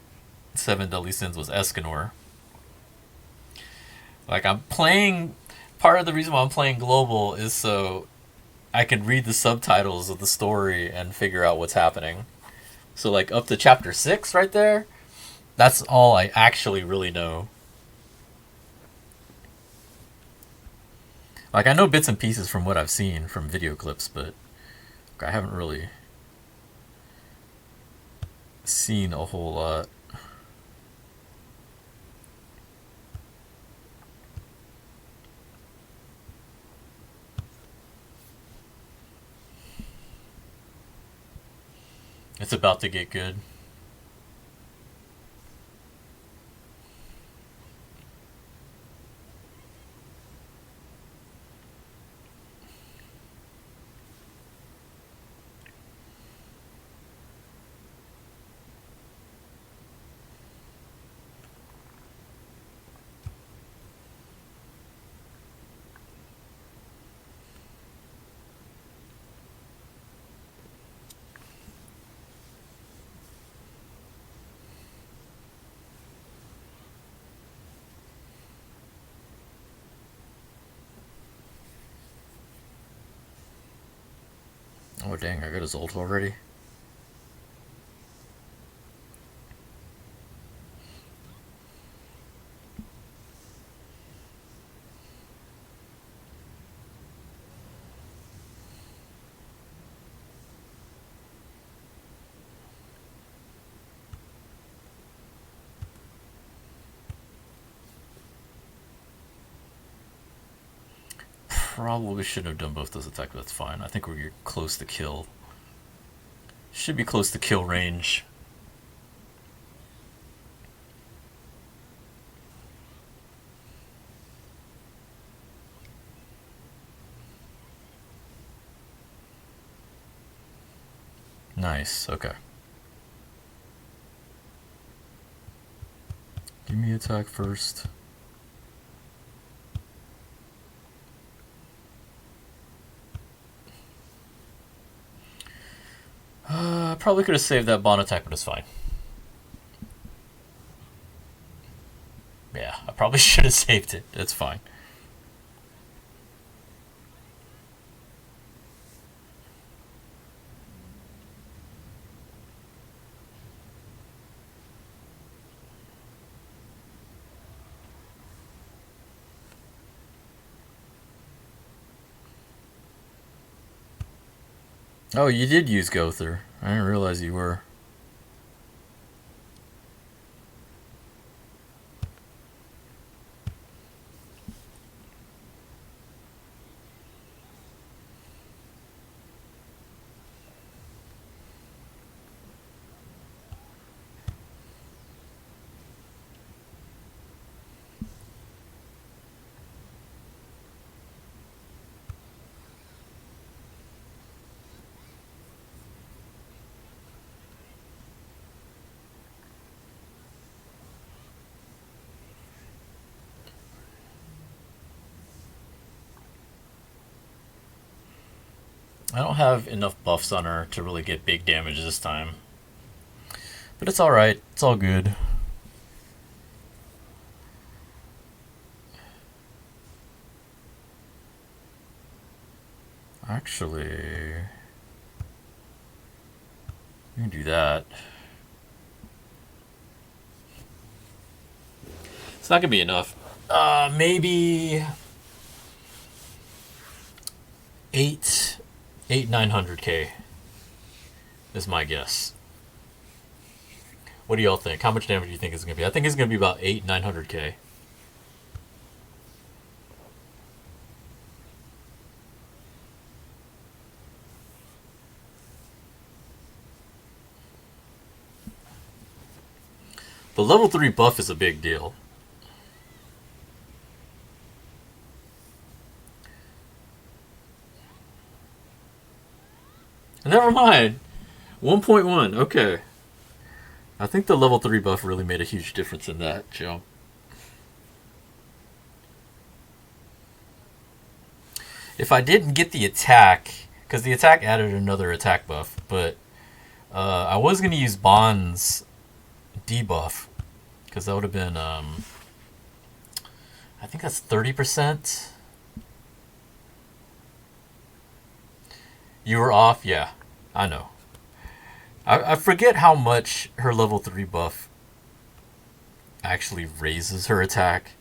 Seven Deadly Sins was Escanor. Like, I'm playing... Part of the reason why I'm playing Global is so I can read the subtitles of the story and figure out what's happening. So, like, up to chapter 6 right there, that's all I actually really know. Like, I know bits and pieces from what I've seen from video clips, but I haven't really seen a whole lot. It's about to get good. Oh dang, I got his ult already. Probably shouldn't have done both those attacks, but that's fine. I think we're close to kill. Should be close to kill range. Nice, okay. Give me attack first. I probably could have saved that bond attack, but it's fine. Yeah, I probably should have saved it. It's fine. Oh, you did use Gother. I didn't realize you were. I don't have enough buffs on her to really get big damage this time. But it's alright. It's all good. Actually, we can do that. It's not gonna be enough. Maybe 900k is my guess. What do y'all think? How much damage do you think it's gonna be? I think it's gonna be about 900k. The level 3 buff is a big deal. Never mind. 1.1. Okay. I think the level 3 buff really made a huge difference in that jump. If I didn't get the attack, because the attack added another attack buff, but I was going to use Bond's debuff, because that would have been, I think that's 30%. You were off? Yeah, I know. I forget how much her level 3 buff actually raises her attack.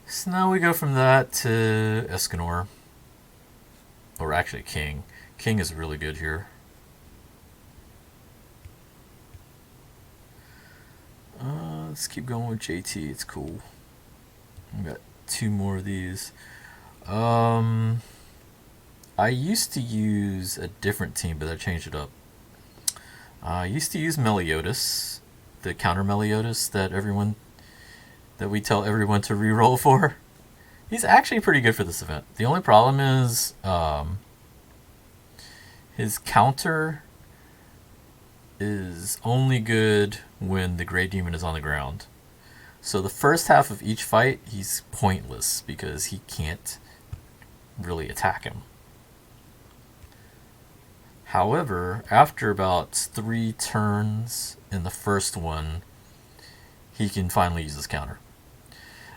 So now we go from that to Escanor. Or actually King. King is really good here. Let's keep going with JT. It's cool. We got 2 more of these. I used to use a different team, but I changed it up. I used to use Meliodas, the counter Meliodas that we tell everyone to reroll for. He's actually pretty good for this event. The only problem is his counter is only good when the Grey Demon is on the ground. So the first half of each fight, he's pointless because he can't really attack him. However, after about 3 turns in the first one, he can finally use his counter.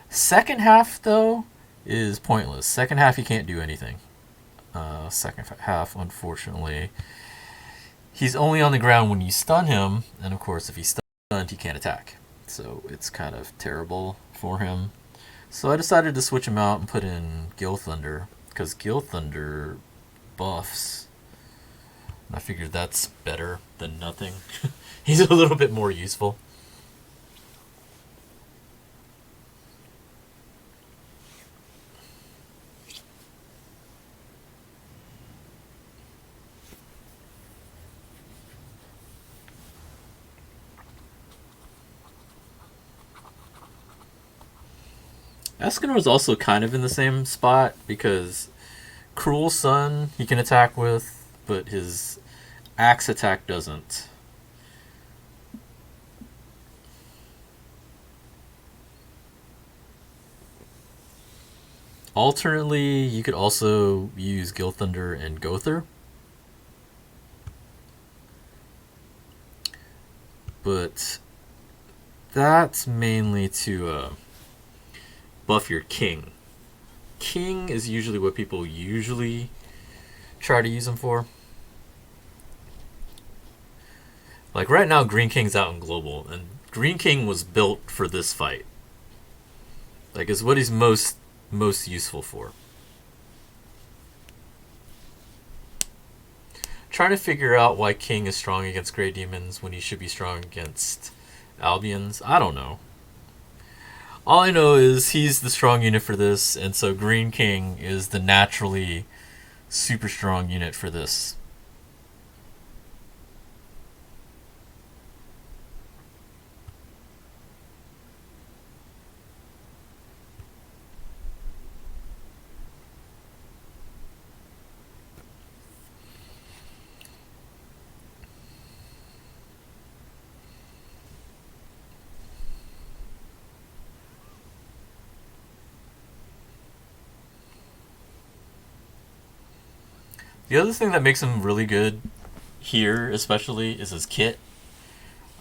Second half, though, is pointless. Second half, he can't do anything. Second half, unfortunately, he's only on the ground when you stun him, and of course, if he's stunned, he can't attack. So it's kind of terrible for him. So I decided to switch him out and put in Gil Thunder, because Gil Thunder buffs. And I figured that's better than nothing. He's a little bit more useful. Escanor is also kind of in the same spot because Cruel Sun he can attack with, but his axe attack doesn't. Alternately, you could also use Gil Thunder and Gother. But that's mainly to buff your king. King is usually what people usually try to use him for. Like right now, Green King's out in global, and Green King was built for this fight. Like, it's what he's most most useful for. Trying to figure out why King is strong against Grey Demons when he should be strong against Albions. I don't know. All I know is he's the strong unit for this, and so Green King is the naturally super strong unit for this. The other thing that makes him really good here, especially, is his kit.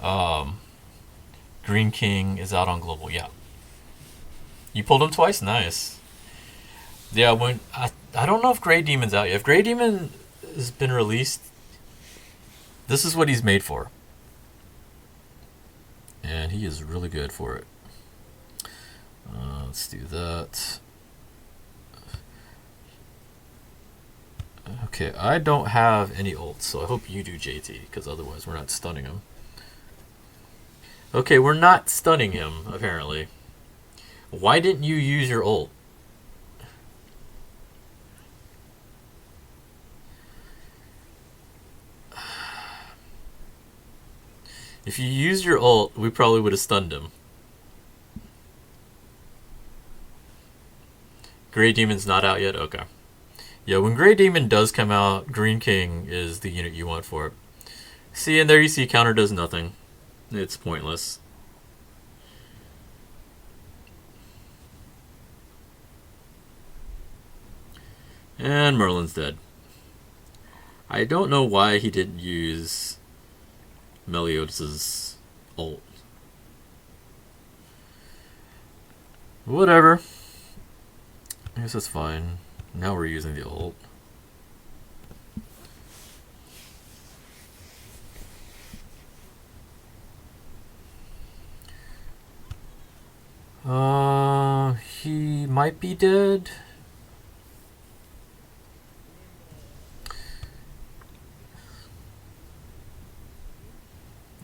Um, Green King is out on global. Yeah, you pulled him twice. Nice. Yeah, when I don't know if Grey Demon's out yet. If Grey Demon has been released, this is what he's made for, and he is really good for it. Let's do that. Okay, I don't have any ults, so I hope you do, JT, because otherwise we're not stunning him. Okay, we're not stunning him, apparently. Why didn't you use your ult? If you used your ult, we probably would have stunned him. Grey Demon's not out yet? Okay. Yeah, when Grey Demon does come out, Green King is the unit you want for it. See, and there you see counter does nothing. It's pointless. And Merlin's dead. I don't know why he didn't use Meliodas' ult. Whatever. I guess that's fine. Now we're using the ult. He might be dead.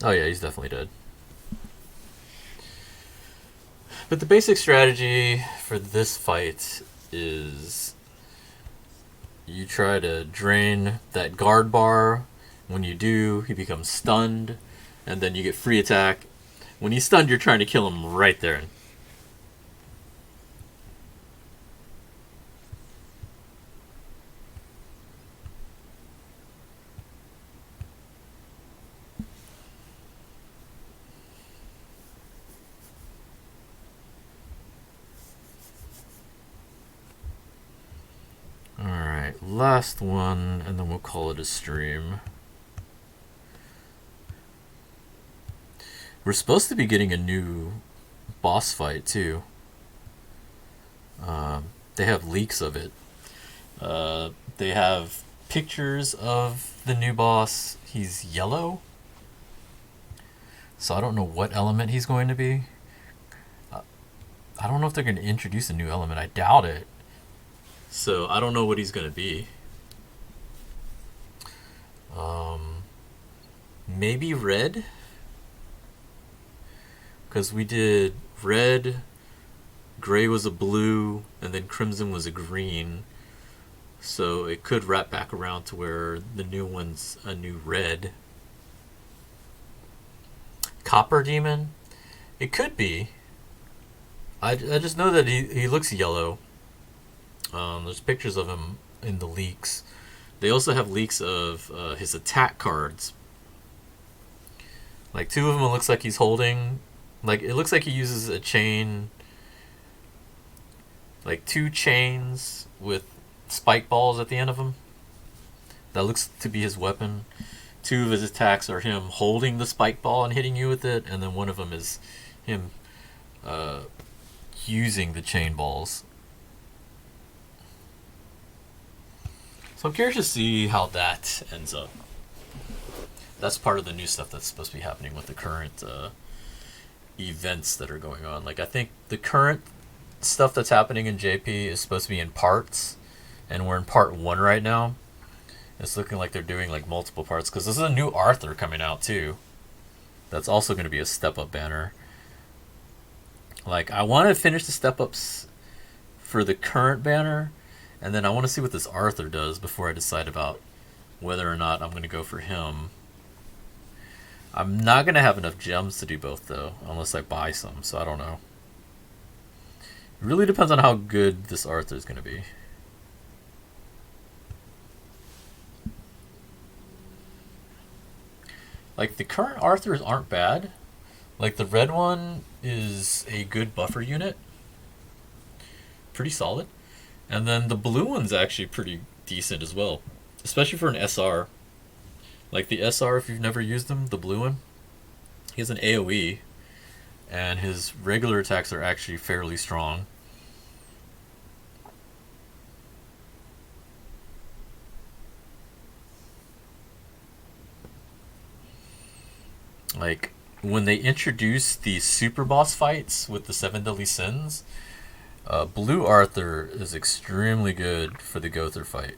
Oh yeah, he's definitely dead. But the basic strategy for this fight is you try to drain that guard bar. When you do, he becomes stunned, and then you get free attack. When he's stunned, you're trying to kill him right there. Alright, last one, and then we'll call it a stream. We're supposed to be getting a new boss fight, too. They have leaks of it. They have pictures of the new boss. He's yellow. So I don't know what element he's going to be. I don't know if they're going to introduce a new element. I doubt it. So I don't know what he's going to be. Maybe red? Because we did red, gray was a blue, and then crimson was a green. So it could wrap back around to where the new one's a new red. Copper demon? It could be. I just know that he looks yellow. There's pictures of him in the leaks. They also have leaks of his attack cards. Like two of them, it looks like he's holding. Like it looks like he uses a chain. Like two chains with spike balls at the end of them. That looks to be his weapon. Two of his attacks are him holding the spike ball and hitting you with it, and then one of them is him using the chain balls. So I'm curious to see how that ends up. That's part of the new stuff that's supposed to be happening with the current events that are going on. Like I think the current stuff that's happening in JP is supposed to be in parts, and we're in part 1 right now. It's looking like they're doing like multiple parts because this is a new Arthur coming out too. That's also going to be a step up banner. Like I want to finish the step ups for the current banner, and then I want to see what this Arthur does before I decide about whether or not I'm going to go for him. I'm not going to have enough gems to do both though, unless I buy some, so I don't know. It really depends on how good this Arthur is going to be. Like, the current Arthurs aren't bad. Like, the red one is a good buffer unit. Pretty solid. And then the blue one's actually pretty decent as well. Especially for an SR. Like, the SR, if you've never used them, the blue one, he has an AoE. And his regular attacks are actually fairly strong. Like, when they introduced the super boss fights with the 7 Deadly Sins, Blue Arthur is extremely good for the Gother fight.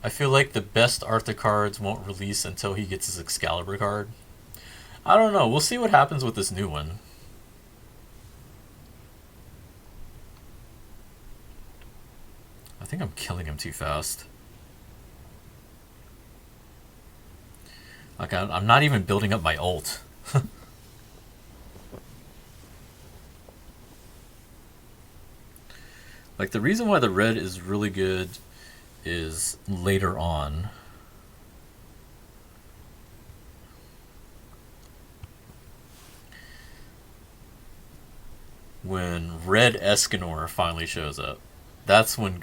I feel like the best Arthur cards won't release until he gets his Excalibur card. I don't know. We'll see what happens with this new one. I think I'm killing him too fast. Like, I'm not even building up my ult. Like, the reason why the red is really good is later on. When Red Escanor finally shows up. That's when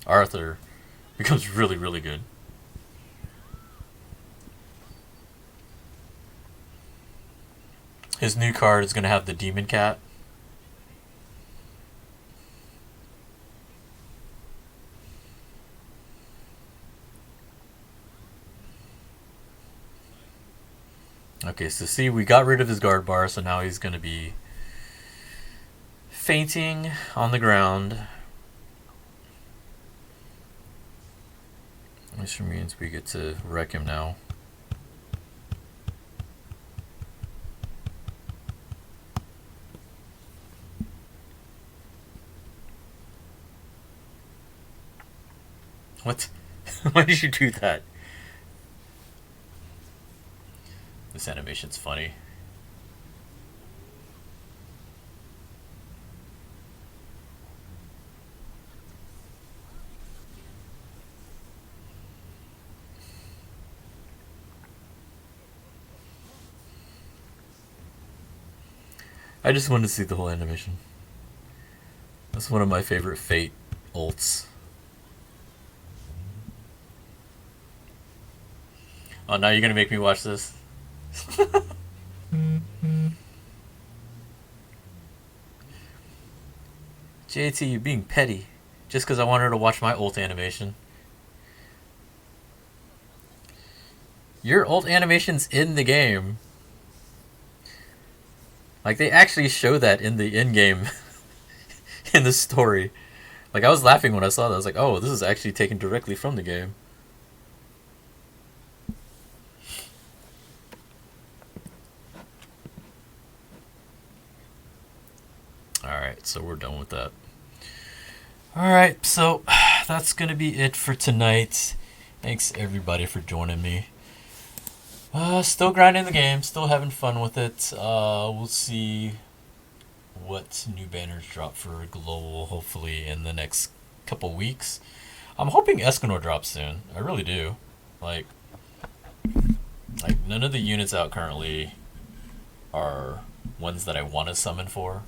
Arthur becomes really, really good. His new card is going to have the Demon Cat. Okay, so see, we got rid of his guard bar, so now he's going to be fainting on the ground. Which means we get to wreck him now. What? Why did you do that? This animation's funny. I just wanted to see the whole animation. That's one of my favorite Fate ults. Oh, now you're gonna make me watch this? JT, you're being petty. Just because I wanted to watch my ult animation. Your ult animation's in the game. Like, they actually show that in the in-game, in the story. Like, I was laughing when I saw that. I was like, oh, this is actually taken directly from the game. Alright, so we're done with that. Alright, so that's going to be it for tonight. Thanks, everybody, for joining me. Still grinding the game, still having fun with it. We'll see what new banners drop for global, hopefully in the next couple weeks. I'm hoping Escanor drops soon. I really do. Like none of the units out currently are ones that I want to summon for.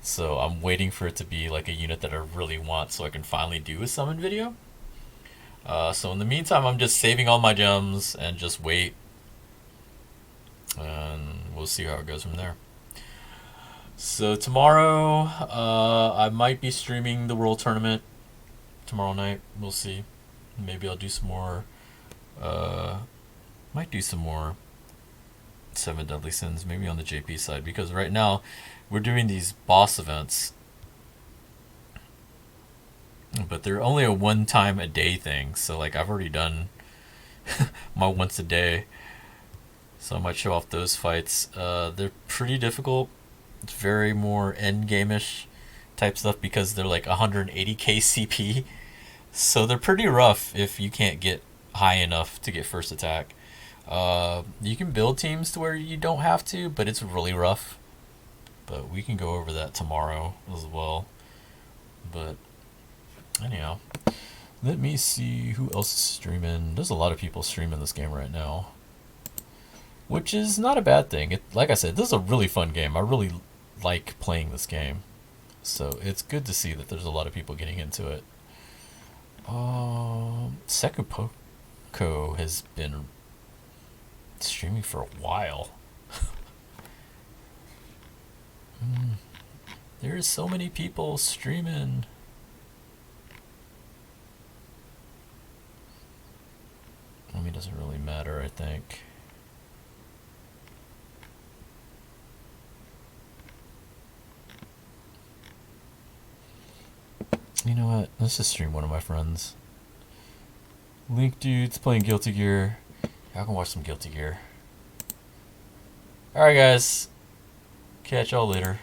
So I'm waiting for it to be like a unit that I really want so I can finally do a summon video. So in the meantime, I'm just saving all my gems and just wait. And we'll see how it goes from there. So tomorrow, I might be streaming the World Tournament. tomorrow night. We'll see. Maybe I'll do some more. Might do some more Seven Deadly Sins, maybe on the JP side, because right now we're doing these boss events, but they're only a one time a day thing. So like I've already done my once a day, so I might show off those fights. They're pretty difficult. It's very more end game-ish type stuff because they're like 180k CP, so they're pretty rough if you can't get high enough to get first attack. You can build teams to where you don't have to, but it's really rough. But we can go over that tomorrow as well. But anyhow, let me see who else is streaming. There's a lot of people streaming this game right now, which is not a bad thing. Like I said, this is a really fun game. I really like playing this game, so it's good to see that there's a lot of people getting into it. Sekupoko has been streaming for a while. There's so many people streaming. I mean, it doesn't really matter, I think. You know what? Let's just stream one of my friends. Link Dude's playing Guilty Gear. I can watch some Guilty Gear. Alright, guys. Catch y'all later.